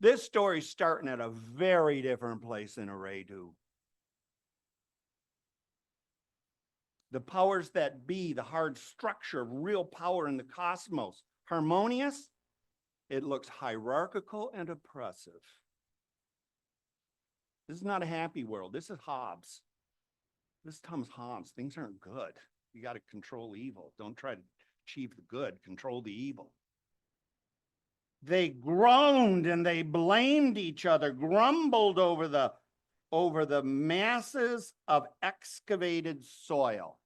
This story's starting at a very different place in Eridu. The powers that be, the hard structure of real power in the cosmos, harmonious, it looks hierarchical and oppressive. This is not a happy world. This is Hobbes. This is Thomas Hobbes. Things aren't good. You got to control evil. Don't try to achieve the good. Control the evil. They groaned and they blamed each other, grumbled over the masses of excavated soil.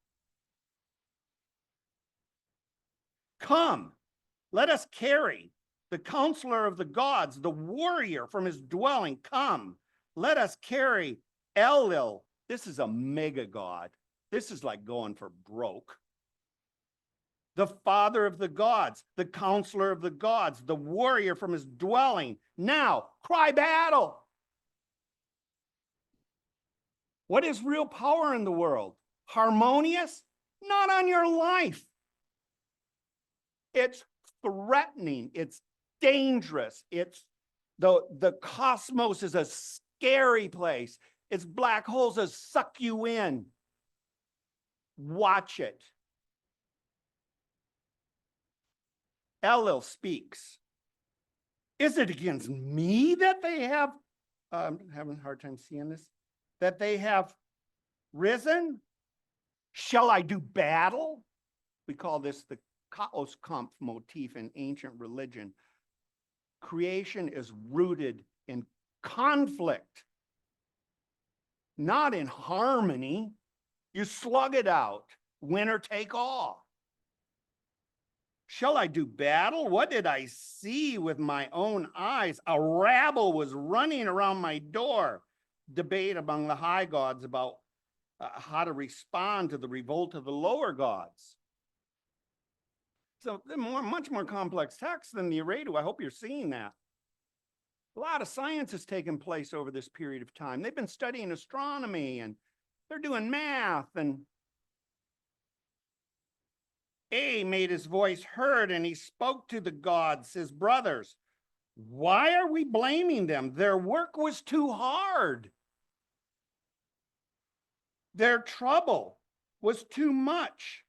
Come, let us carry the counselor of the gods, the warrior from his dwelling. Come, let us carry Elil. This is a mega god. This is like going for broke. The father of the gods, the counselor of the gods, the warrior from his dwelling. Now, cry battle. What is real power in the world? Harmonious? Not on your life. It's threatening. It's dangerous. It's the cosmos is a scary place. It's black holes that suck you in. Watch it. Elil speaks. Is it against me that they have, I'm having a hard time seeing this, that they have risen? Shall I do battle? We call this the Chaos Kampf motif in ancient religion. Creation is rooted in conflict, not in harmony. You slug it out, winner take all. Shall I do battle? What did I see with my own eyes? A rabble was running around my door. Debate among the high gods about how to respond to the revolt of the lower gods. So much more complex text than the Eridu. I hope you're seeing that. A lot of science has taken place over this period of time. They've been studying astronomy and they're doing math, and A made his voice heard and he spoke to the gods, his brothers. Why are we blaming them? Their work was too hard. Their trouble was too much.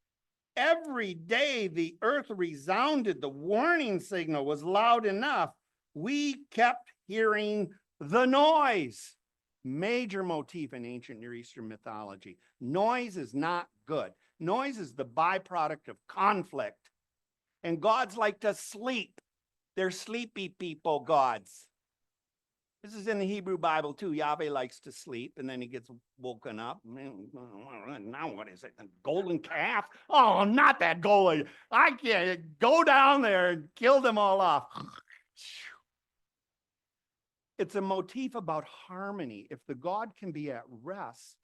Every day the earth resounded. The warning signal was loud enough. We kept hearing the noise. Major motif in ancient Near Eastern mythology. Noise is not good. Noise is the byproduct of conflict. And gods like to sleep. They're sleepy people, gods. This is in the Hebrew Bible too. Yahweh likes to sleep and then he gets woken up. Now what is it? A golden calf? Oh, not that golden. I can't go down there and kill them all off. It's a motif about harmony. If the god can be at rest,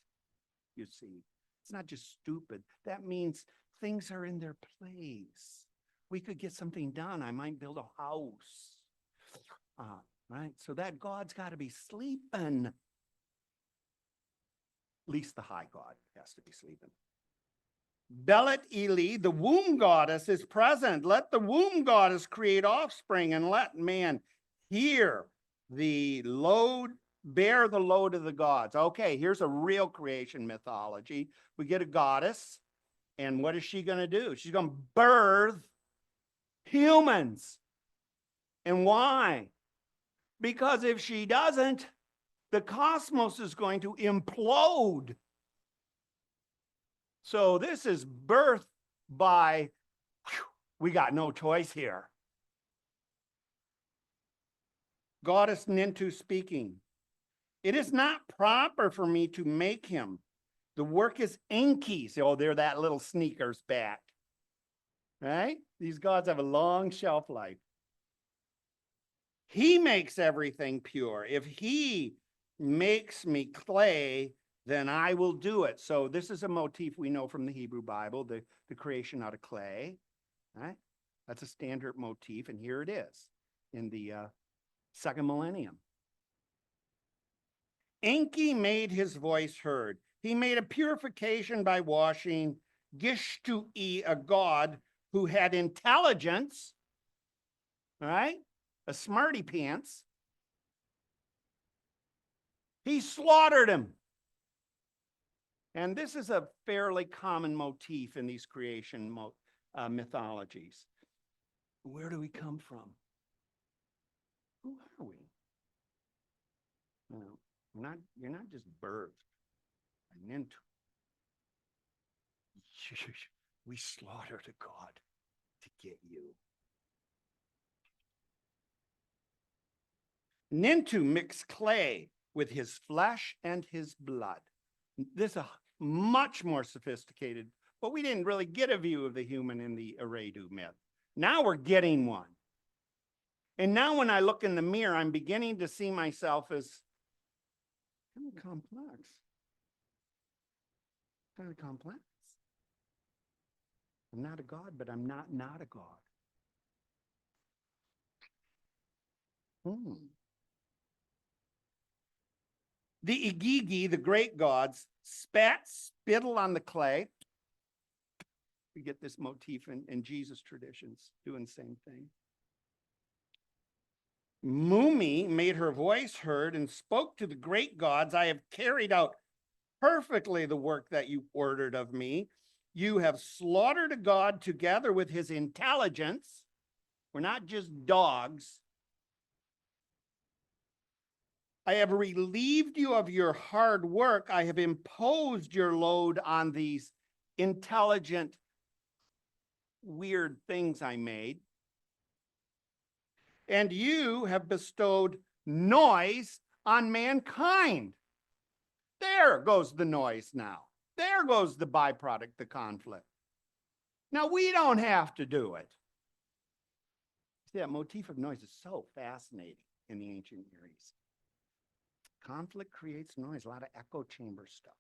you see, it's not just stupid. That means things are in their place. We could get something done. I might build a house. Right? So that god's got to be sleeping. At least the high god has to be sleeping. Belet Eli, the womb goddess, is present. Let the womb goddess create offspring and let man hear the load, bear the load of the gods. Okay, here's a real creation mythology. We get a goddess, and what is she going to do? She's going to birth humans. And why? Because if she doesn't, the cosmos is going to implode. So this is birth by, we got no choice here. Goddess Nintu speaking. It is not proper for me to make him. The work is Enki's. Oh, they're that little sneakers back. Right? These gods have a long shelf life. He makes everything pure. If he makes me clay, then I will do it. So this is a motif we know from the Hebrew Bible, the creation out of clay, right? That's a standard motif, and here it is in the second millennium. Enki made his voice heard. He made a purification by washing Gishtui, a god who had intelligence, all right? A smarty pants. He slaughtered him. And this is a fairly common motif in these creation mythologies. Where do we come from? Who are we? No, you're not just birthed and into. We slaughtered a god to get you. Nintu mixed clay with his flesh and his blood. This is a much more sophisticated, but we didn't really get a view of the human in the Eridu myth. Now we're getting one. And now when I look in the mirror, I'm beginning to see myself as kind of complex. Kind of complex. I'm not a god, but I'm not a god. The Igigi, the great gods, spat spittle on the clay. We get this motif in Jesus traditions, doing the same thing. Mumi made her voice heard and spoke to the great gods. I have carried out perfectly the work that you ordered of me. You have slaughtered a god together with his intelligence. We're not just dogs. I have relieved you of your hard work. I have imposed your load on these intelligent, weird things I made. And you have bestowed noise on mankind. There goes the noise now. There goes the byproduct, the conflict. Now, we don't have to do it. See, that motif of noise is so fascinating in the ancient Near East. Conflict creates noise, a lot of echo chamber stuff.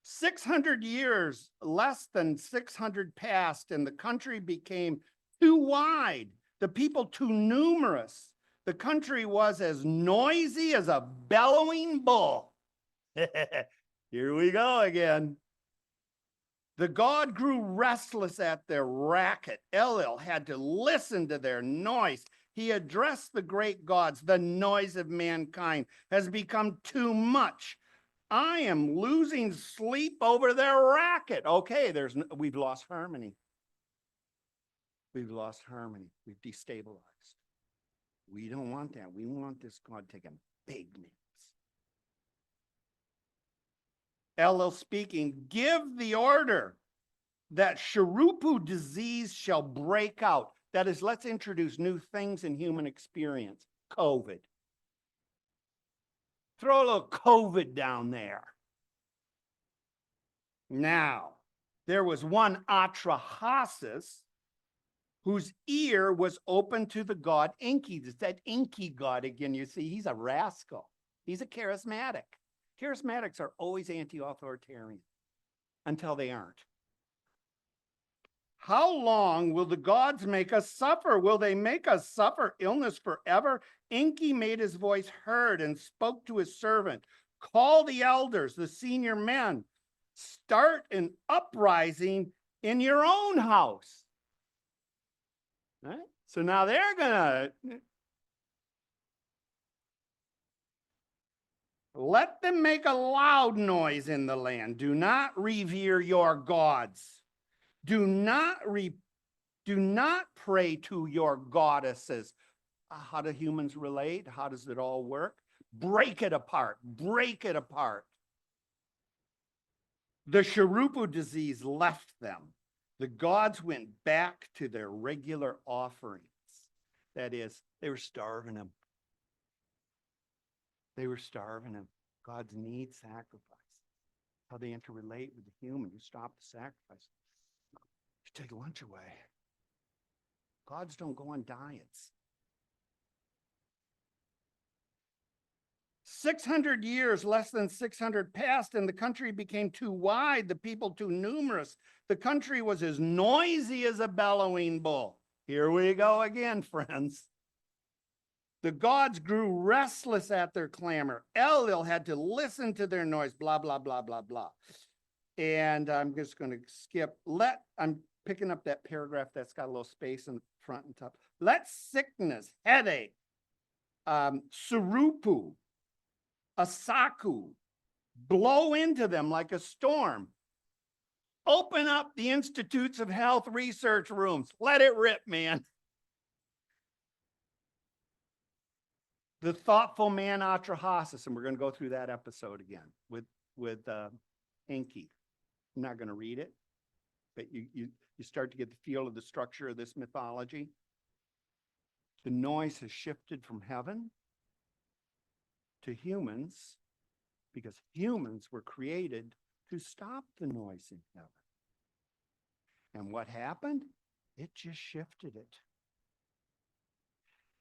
600 years, less than 600 passed, and the country became too wide, the people too numerous. The country was as noisy as a bellowing bull. Here we go again. The god grew restless at their racket. Elil had to listen to their noise. He addressed the great gods. The noise of mankind has become too much. I am losing sleep over their racket. Okay, we've lost harmony. We've lost harmony. We've destabilized. We don't want that. We want this God taking big names. Elil speaking, give the order that Sharupu disease shall break out. That is, let's introduce new things in human experience. COVID. Throw a little COVID down there. Now, there was one Atrahasis whose ear was open to the god Enki. It's that Enki god again. You see, he's a rascal. He's a charismatic. Charismatics are always anti-authoritarian until they aren't. How long will the gods make us suffer? Will they make us suffer illness forever? Enki made his voice heard and spoke to his servant. Call the elders, the senior men. Start an uprising in your own house. Right? So now they're gonna let them make a loud noise in the land. Do not revere your gods. Do not pray to your goddesses. How do humans relate? How does it all work? Break it apart. Break it apart. The Sharupu disease left them. The gods went back to their regular offerings. That is, they were starving them. They were starving them. Gods need sacrifice. How they interrelate with the human. You stop the sacrifice. You take lunch away. Gods don't go on diets. 600 years, less than 600 passed, and the country became too wide, the people too numerous. The country was as noisy as a bellowing bull. Here we go again, friends. The gods grew restless at their clamor. Elil had to listen to their noise, blah, blah, blah, blah, blah. And I'm just going to skip. I'm picking up that paragraph that's got a little space in the front and top. Let sickness, headache, surupu, asaku, blow into them like a storm. Open up the institutes of health research rooms. Let it rip, man. The thoughtful man Atrahasis, and we're going to go through that episode again with Enki. I'm not going to read it, but you start to get the feel of the structure of this mythology. The noise has shifted from heaven to humans because humans were created to stop the noise in heaven. And what happened? It just shifted it.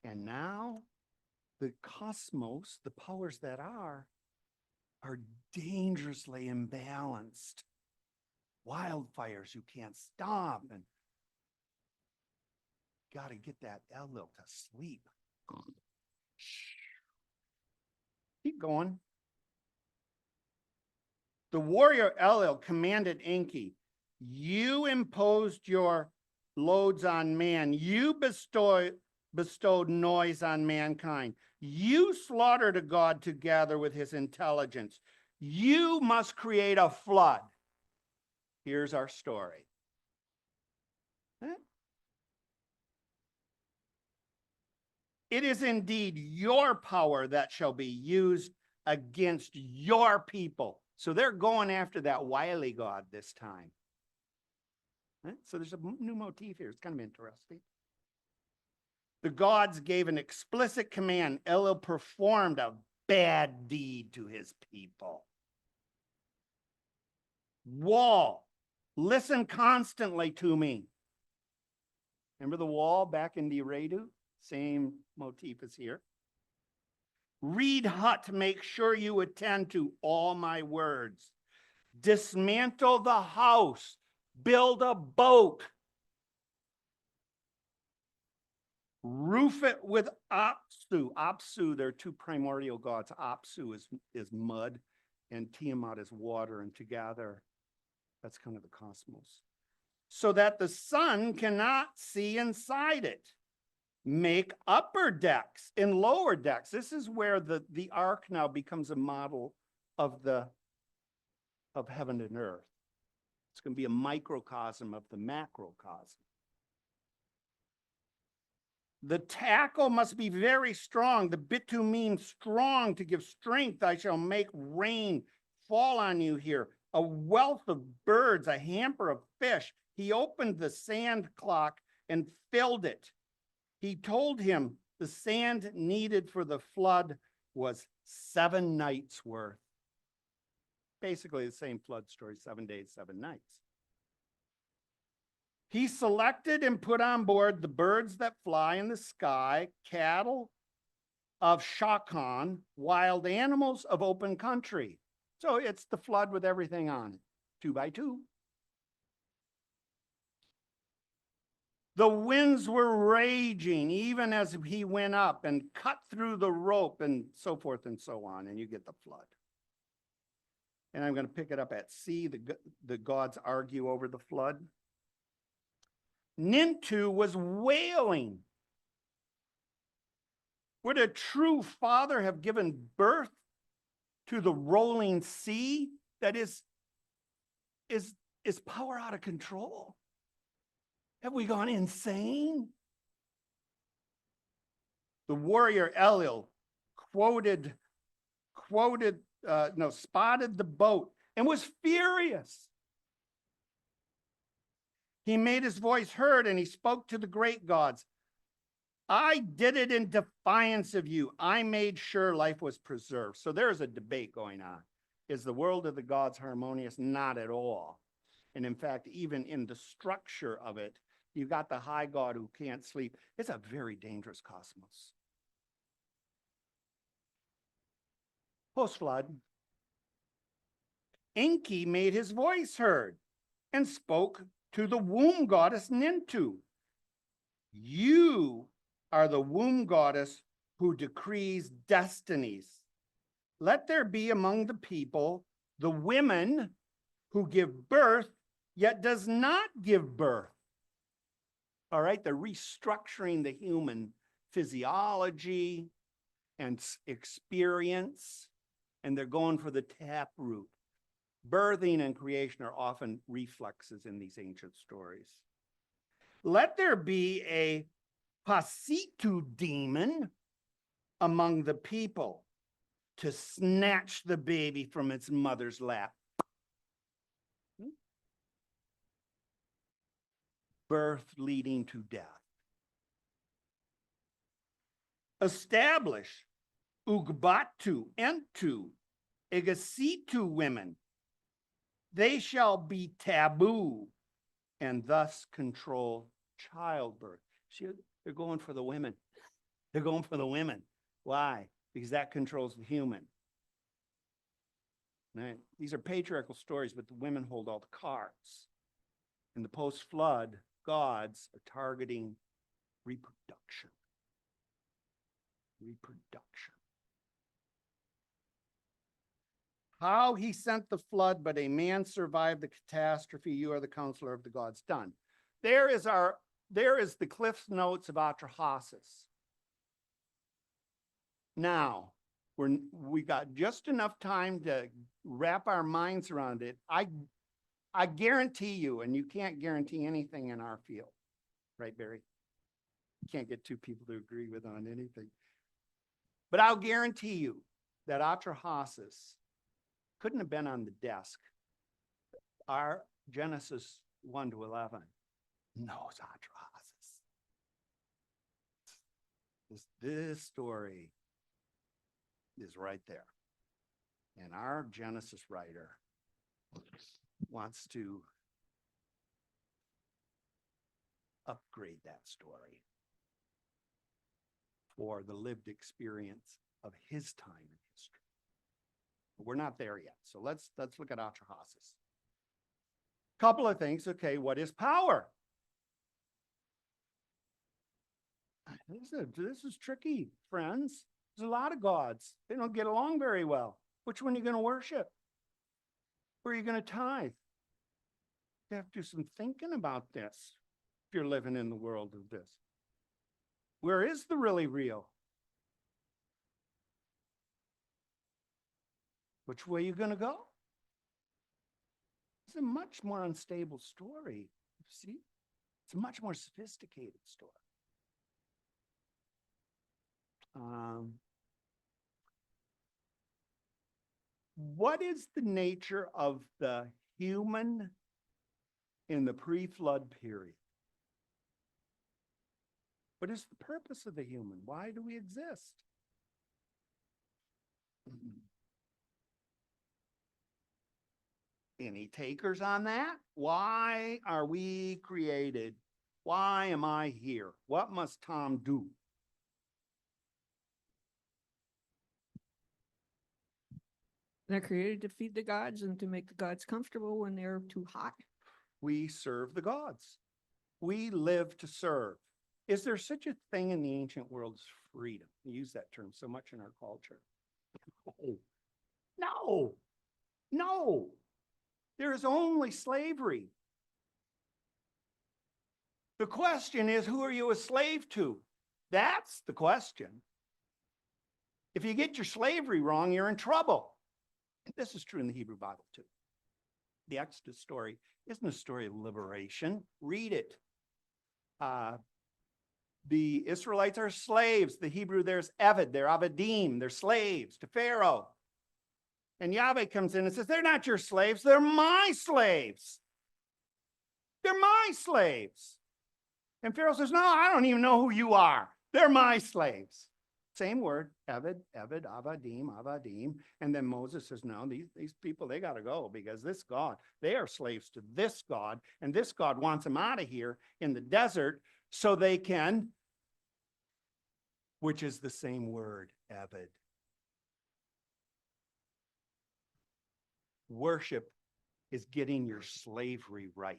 And now the cosmos, the powers that are dangerously imbalanced. Wildfires you can't stop, and got to get that Elil to sleep. Keep going. The warrior Elil commanded Enki, you imposed your loads on man. You bestowed noise on mankind. You slaughtered a god to gather with his intelligence. You must create a flood. Here's our story. It is indeed your power that shall be used against your people. So they're going after that wily god this time. So there's a new motif here. It's kind of interesting. The gods gave an explicit command. Elil performed a bad deed to his people. Wall, listen constantly to me. Remember the wall back in the Eredu? Same motif as here. Reed hut, make sure you attend to all my words. Dismantle the house, build a boat. Roof it with Apsu. Apsu, they're two primordial gods. Apsu is mud and Tiamat is water, and together, that's kind of the cosmos. So that the sun cannot see inside it. Make upper decks and lower decks. This is where the ark now becomes a model of heaven and earth. It's going to be a microcosm of the macrocosm. The tackle must be very strong. The bitumen strong to give strength. I shall make rain fall on you here. A wealth of birds, a hamper of fish. He opened the sand clock and filled it. He told him the sand needed for the flood was 7 nights worth. Basically the same flood story, 7 days, 7 nights. He selected and put on board the birds that fly in the sky, cattle of Shakan, wild animals of open country. So it's the flood with everything on it, 2 by 2. The winds were raging even as he went up and cut through the rope and so forth and so on, and you get the flood. And I'm going to pick it up at sea. The gods argue over the flood. Nintu was wailing. Would a true father have given birth to the rolling sea that is power out of control? Have we gone insane? The warrior Elil spotted the boat and was furious. He made his voice heard and he spoke to the great gods. I did it in defiance of you. I made sure life was preserved. So there's a debate going on. Is the world of the gods harmonious? Not at all. And in fact, even in the structure of it, you've got the high god who can't sleep. It's a very dangerous cosmos. Post-flood. Enki made his voice heard and spoke to the womb goddess Nintu. You are the womb goddess who decrees destinies. Let there be among the people the women who give birth, yet does not give birth. All right, they're restructuring the human physiology and experience, and they're going for the taproot. Birthing and creation are often reflexes in these ancient stories. Let there be a Pasitu demon among the people to snatch the baby from its mother's lap. Birth leading to death. Establish Ugbatu, Entu, Egasitu women. They shall be taboo and thus control childbirth. See, they're going for the women. They're going for the women. Why? Because that controls the human. Right? These are patriarchal stories, but the women hold all the cards. In the post-flood, gods are targeting reproduction. Reproduction. How he sent the flood, but a man survived the catastrophe. You are the counselor of the gods. Done. There is the Cliff's Notes of Atrahasis. Now, we got just enough time to wrap our minds around it. I guarantee you, and you can't guarantee anything in our field, right, Barry? You can't get two people to agree with on anything. But I'll guarantee you that Atrahasis couldn't have been on the desk. Our Genesis 1 to 11 knows Atrahasis. This story is right there. And our Genesis writer wants to upgrade that story for the lived experience of his time in history. But we're not there yet. So let's look at Atrahasis. Couple of things. Okay, what is power? This is tricky, friends. There's a lot of gods. They don't get along very well. Which one are you going to worship? Where are you going to tithe? You have to do some thinking about this if you're living in the world of this. Where is the really real? Which way are you going to go? It's a much more unstable story. See? It's a much more sophisticated story. What is the nature of the human in the pre-flood period? What is the purpose of the human? Why do we exist? Any takers on that? Why are we created? Why am I here? What must Tom do? They're created to feed the gods and to make the gods comfortable when they're too hot. We serve the gods. We live to serve. Is there such a thing in the ancient world as freedom? We use that term so much in our culture. No, no. There is only slavery. The question is, who are you a slave to? That's the question. If you get your slavery wrong, you're in trouble. And this is true in the Hebrew Bible too. The Exodus story isn't a story of liberation. Read it. The Israelites are slaves. The Hebrew there's Eved, they're Avadim, they're slaves to Pharaoh. And Yahweh comes in and says, they're not your slaves, they're my slaves. They're my slaves. And Pharaoh says, no, I don't even know who you are. They're my slaves. Same word, Eved, Avadim. And then Moses says, no, these people, they got to go because this God, they are slaves to this God. And this God wants them out of here in the desert so they can, which is the same word, Eved. Worship is getting your slavery right,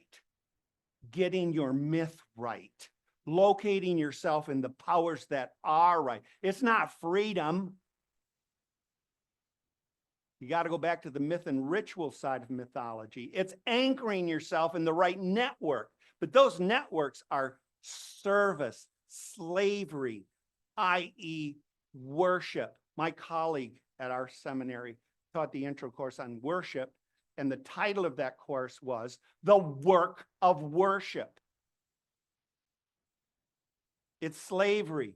getting your myth right, locating yourself in the powers that are right. It's not freedom. You got to go back to the myth and ritual side of mythology. It's anchoring yourself in the right network. But those networks are service, slavery, i.e. worship. My colleague at our seminary taught the intro course on worship, and the title of that course was The Work of Worship. It's slavery.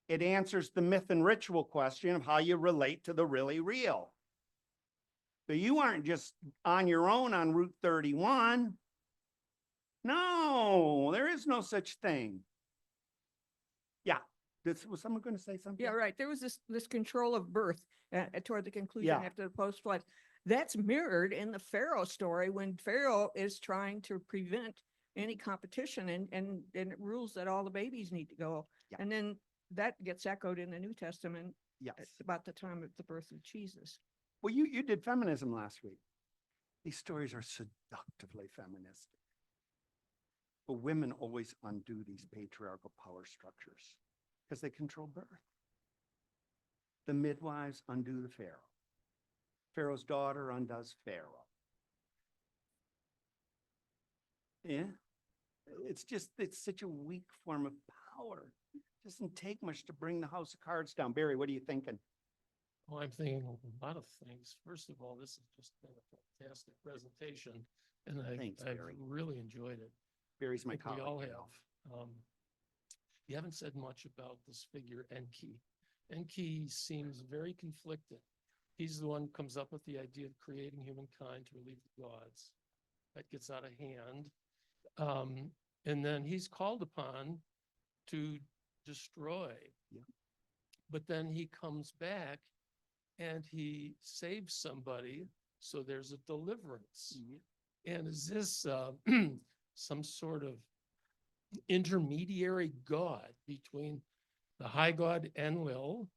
It answers the myth and ritual question of how you relate to the really real. So you aren't just on your own on Route 31. No, there is no such thing. Yeah, was someone going to say something? Yeah, right. There was this control of birth toward the conclusion Yeah. after the post-flood. That's mirrored in the Pharaoh story when Pharaoh is trying to prevent any competition and it rules that all the babies need to go. Yeah. And then that gets echoed in the New Testament Yes. about the time of the birth of Jesus. Well, you did feminism last week. These stories are seductively feministic. But women always undo these patriarchal power structures because they control birth. The midwives undo the Pharaoh. Pharaoh's daughter undoes Pharaoh. Yeah. It's such a weak form of power. It doesn't take much to bring the house of cards down. Barry, what are you thinking? Well, I'm thinking a lot of things. First of all, this has just been a fantastic presentation, and Thanks, I've Barry. really enjoyed it. Barry's my I think we colleague. all have. You haven't said much about this figure Enki. Enki seems very conflicted. He's the one who comes up with the idea of creating humankind to relieve the gods. That gets out of hand. And then he's called upon to destroy. Yeah. But then he comes back and he saves somebody, so there's a deliverance. Mhm. And is this some sort of intermediary god between the high god Enlil,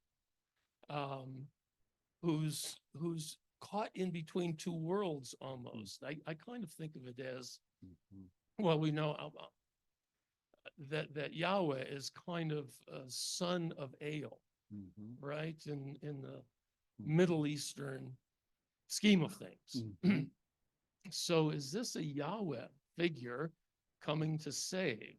who's caught in between two worlds almost? I kind of think of it as, Mhm. well, we know that Yahweh is kind of a son of El, Mhm. right? In the Mhm. Middle Eastern scheme of things. Mhm. So is this a Yahweh figure coming to save?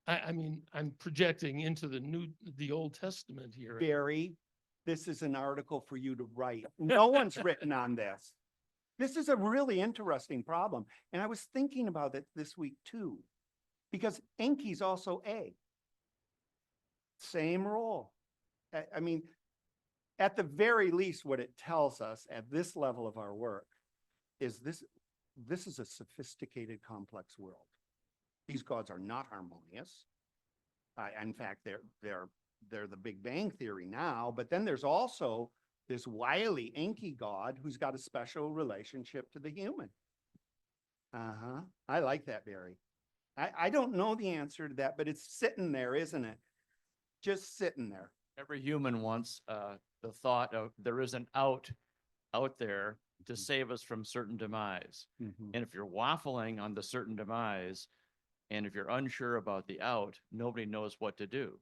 I mean, I'm projecting into the Old Testament here. Barry, this is an article for you to write. No one's written on this. This is a really interesting problem. And I was thinking about it this week too, because Enki's also A. Same role. I mean, at the very least, what it tells us at this level of our work is this is a sophisticated, complex world. These gods are not harmonious. In fact, they're the Big Bang Theory now, but then there's also this wily Enki god who's got a special relationship to the human. I like that, Barry. I don't know the answer to that, but it's sitting there, isn't it? Just sitting there. Every human wants the thought of there is an out there to save us from certain demise. Mhm. And if you're waffling on the certain demise, and if you're unsure about the out, nobody knows what to do.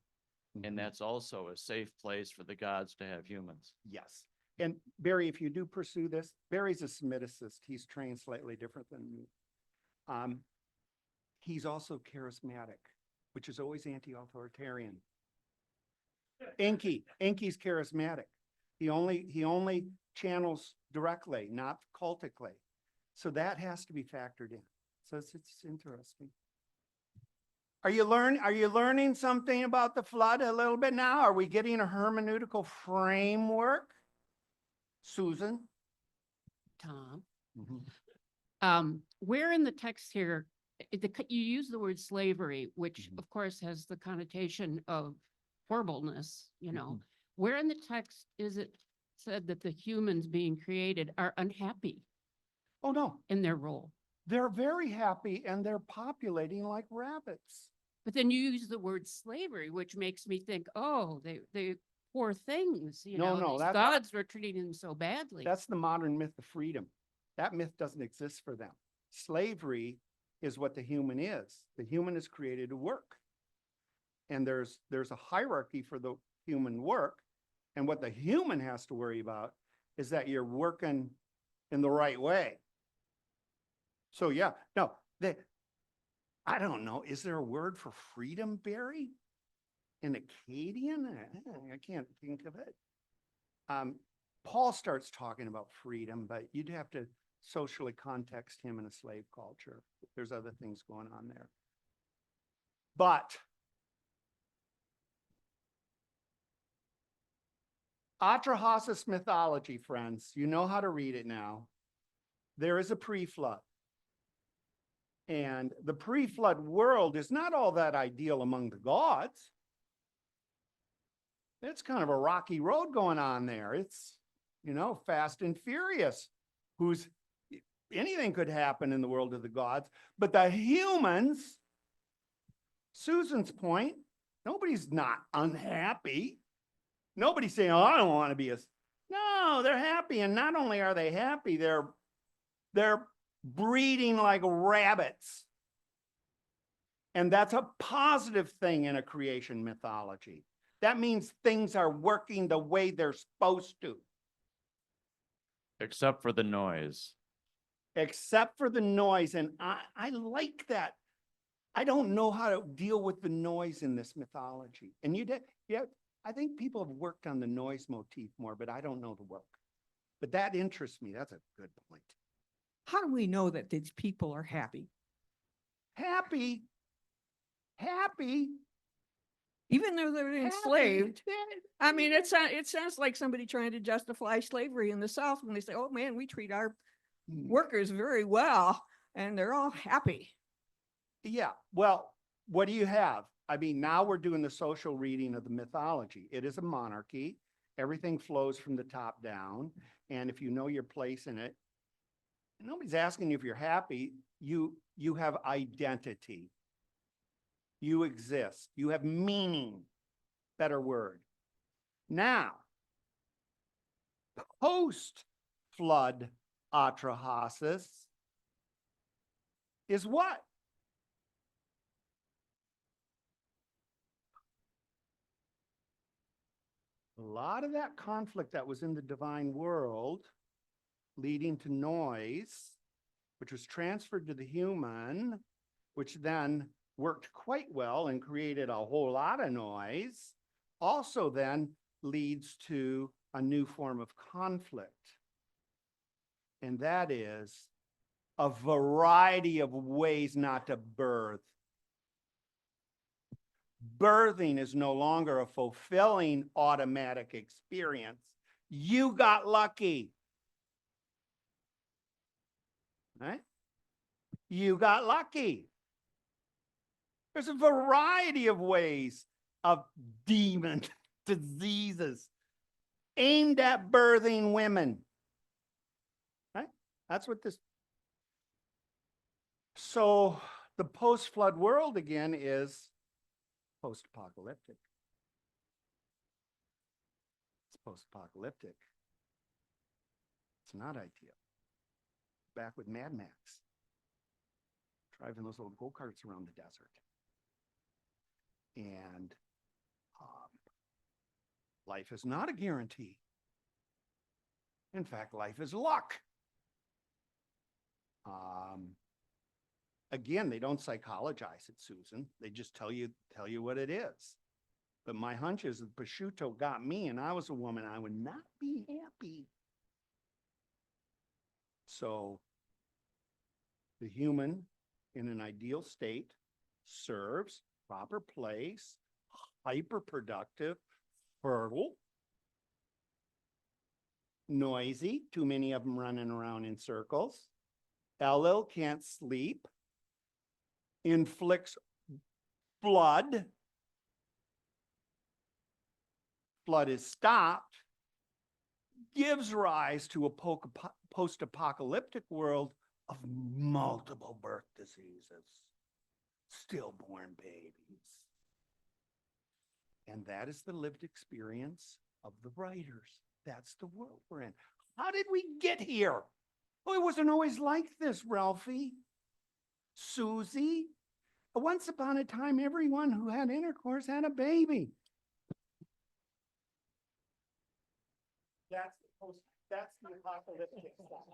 Mhm. And that's also a safe place for the gods to have humans. Yes. And Barry, if you do pursue this, Barry's a Semiticist. He's trained slightly different than me. He's also charismatic, which is always anti-authoritarian. Enki's charismatic. He only channels directly, not cultically. So that has to be factored in. So it's interesting. Are you learning something about the flood a little bit now? Are we getting a hermeneutical framework? Susan? Tom. Mhm. Where in the text here, you use the word slavery, which Mhm. of course has the connotation of horribleness, Mhm. Where in the text is it said that the humans being created are unhappy Oh, no, in their role? they're very happy and they're populating like rabbits. But then you use the word slavery, which makes me think, oh, poor things, you No, know, no, these that- gods were treating them so badly. That's the modern myth of freedom. That myth doesn't exist for them. Slavery is what the human is. The human is created to work. And there's a hierarchy for the human work. And what the human has to worry about is that you're working in the right way. So yeah, no, I don't know. Is there a word for freedom, Barry? In Akkadian? I can't think of it. Paul starts talking about freedom, but you'd have to socially context him in a slave culture. There's other things going on there. But Atrahasis mythology, friends, you know how to read it now. There is a pre-flood. And the pre-flood world is not all that ideal among the gods. It's kind of a rocky road going on there. It's, fast and furious. Anything could happen in the world of the gods, but the humans, Susan's point, nobody's not unhappy. Nobody's saying, oh, I don't want to be no, they're happy. And not only are they happy, they're breeding like rabbits. And that's a positive thing in a creation mythology. That means things are working the way they're supposed to. Except for the noise. Except for the noise. And I like that. I don't know how to deal with the noise in this mythology. And I think people have worked on the noise motif more, but I don't know the work. But that interests me. That's a good point. How do we know that these people are happy? Happy. Even though they're Happy. enslaved. I mean, it sounds like somebody trying to justify slavery in the South when they say, oh man, we treat our workers very well and they're all happy. Yeah, well, what do you have? I mean, now we're doing the social reading of the mythology. It is a monarchy. Everything flows from the top down. And if you know your place in it, nobody's asking you if you're happy. You have identity. You exist. You have meaning. Better word. Now, post-flood Atrahasis is what? A lot of that conflict that was in the divine world, leading to noise, which was transferred to the human, which then worked quite well and created a whole lot of noise, also then leads to a new form of conflict. And that is a variety of ways not to birth. Birthing is no longer a fulfilling automatic experience. You got lucky. Right? You got lucky. There's a variety of ways of demon diseases aimed at birthing women. Right? That's what this. So the post-flood world again is post-apocalyptic. It's post-apocalyptic. It's not ideal. Back with Mad Max, driving those little go-karts around the desert. And life is not a guarantee. In fact, life is luck. Again, they don't psychologize it, Susan. They just tell you what it is. But my hunch is that prosciutto got me and I was a woman, I would not be happy. So the human in an ideal state serves, proper place, hyper-productive, fertile, noisy, too many of them running around in circles. Elil can't sleep, inflicts flood. Flood is stopped, gives rise to a post-apocalyptic world of multiple birth diseases, stillborn babies. And that is the lived experience of the writers. That's the world we're in. How did we get here? Oh, it wasn't always like this, Ralphie. Susie. Once upon a time, everyone who had intercourse had a baby. That's the apocalyptic stuff.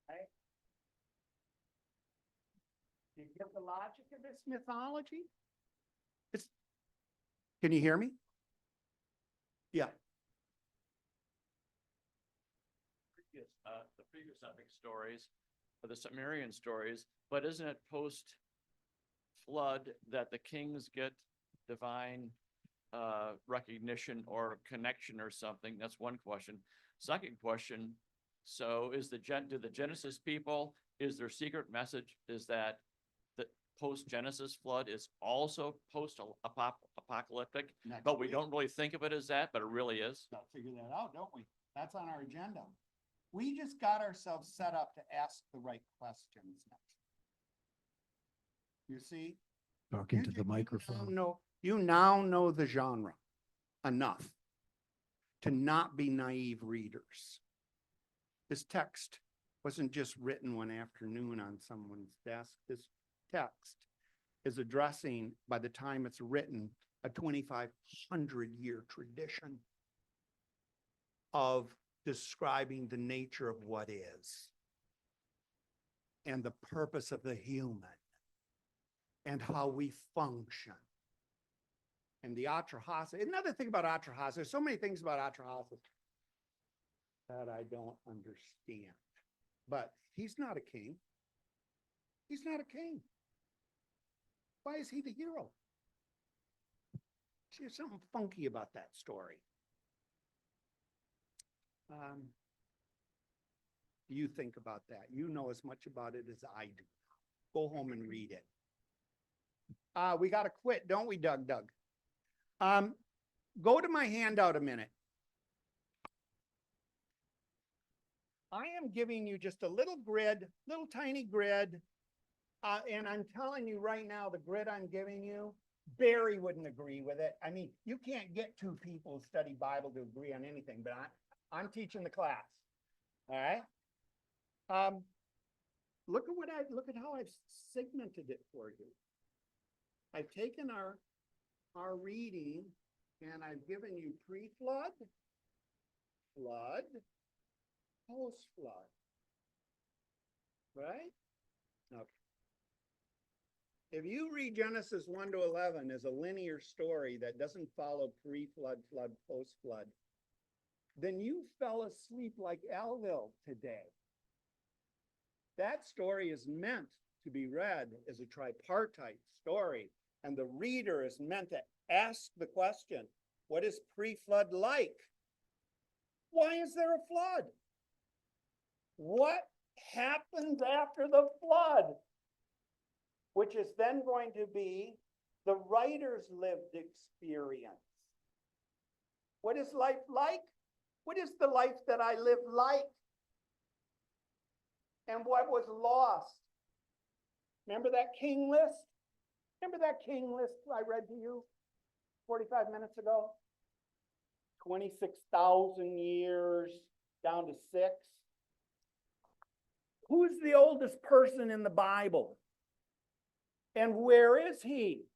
Right? Do you get the logic of this mythology? Can you hear me? Yeah. The previous epic stories, or the Sumerian stories, but isn't it post-flood that the kings get divine recognition or connection or something? That's one question. Second question, so do the Genesis people, is their secret message is that the post-Genesis flood is also post-apocalyptic, Next but we week. don't really think of it as that, but it really is? Gotta figure that out, don't we? That's on our agenda. We just got ourselves set up to ask the right questions next. You see? Talking You- to the you now microphone. You now know the genre enough to not be naive readers. This text wasn't just written one afternoon on someone's desk. This text is addressing, by the time it's written, a 2,500-year tradition of describing the nature of what is and the purpose of the human and how we function. And the Atrahasis, another thing about Atrahasis, there's so many things about Atrahasis that I don't understand. But he's not a king. He's not a king. Why is he the hero? See, there's something funky about that story. You think about that. You know as much about it as I do. Go home and read it. We got to quit, don't we, Doug? Go to my handout a minute. I am giving you just a little grid, little tiny grid. And I'm telling you right now, the grid I'm giving you, Barry wouldn't agree with it. I mean, you can't get two people who study Bible to agree on anything, but I'm teaching the class. All right. Look at how I've segmented it for you. I've taken our reading and I've given you pre-flood, flood, post-flood. Right? Okay. If you read Genesis 1 to 11 as a linear story that doesn't follow pre-flood, flood, post-flood, then you fell asleep like Alville today. That story is meant to be read as a tripartite story, and the reader is meant to ask the question, what is pre-flood like? Why is there a flood? What happens after the flood? Which is then going to be the writer's lived experience. What is life like? What is the life that I live like? And what was lost? Remember that king list? Remember that king list I read to you 45 minutes ago? 26,000 years down to 6. Who's the oldest person in the Bible? And where is he?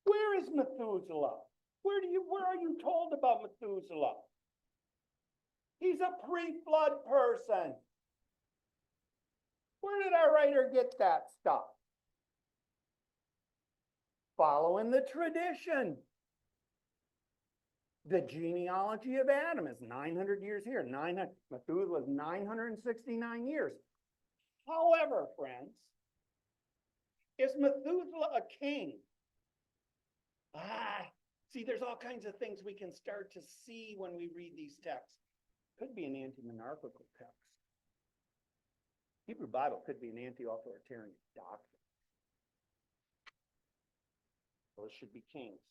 Where is Methuselah? Where are you told about Methuselah? He's a pre-flood person. Where did our writer get that stuff? Following the tradition. The genealogy of Adam is 900 years here. Methuselah is 969 years. However, friends, is Methuselah a king? See, there's all kinds of things we can start to see when we read these texts. Could be an anti-monarchical text. Hebrew Bible could be an anti-authoritarian doctrine. Those should be kings.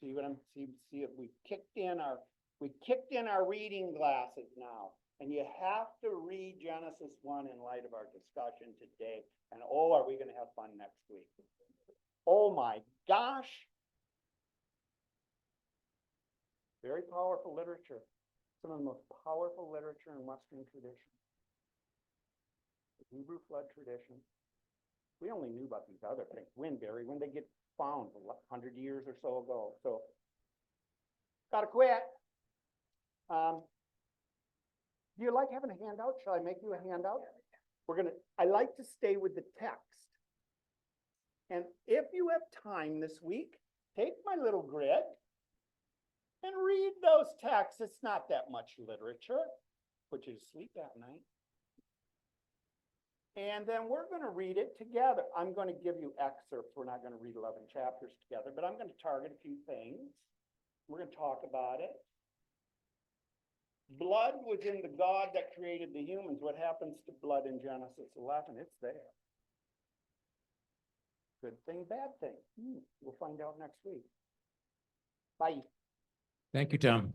See what I'm see if we kicked in our reading glasses now, And you have to read Genesis 1 in light of our discussion today. And oh, are we going to have fun next week? Oh my gosh. Very powerful literature. Some of the most powerful literature in Western tradition. The Hebrew flood tradition. We only knew about these other things. When they get found 100 years or so ago. So, gotta quit. Do you like having a handout? Shall I make you a handout? I like to stay with the text. And if you have time this week, take my little grid and read those texts. It's not that much literature. Put you to sleep at night. And then we're going to read it together. I'm going to give you excerpts. We're not going to read 11 chapters together, but I'm going to target a few things. We're going to talk about it. Blood was in the God that created the humans. What happens to blood in Genesis 11? It's there. Good thing, bad thing. We'll find out next week. Bye. Thank you, Tom.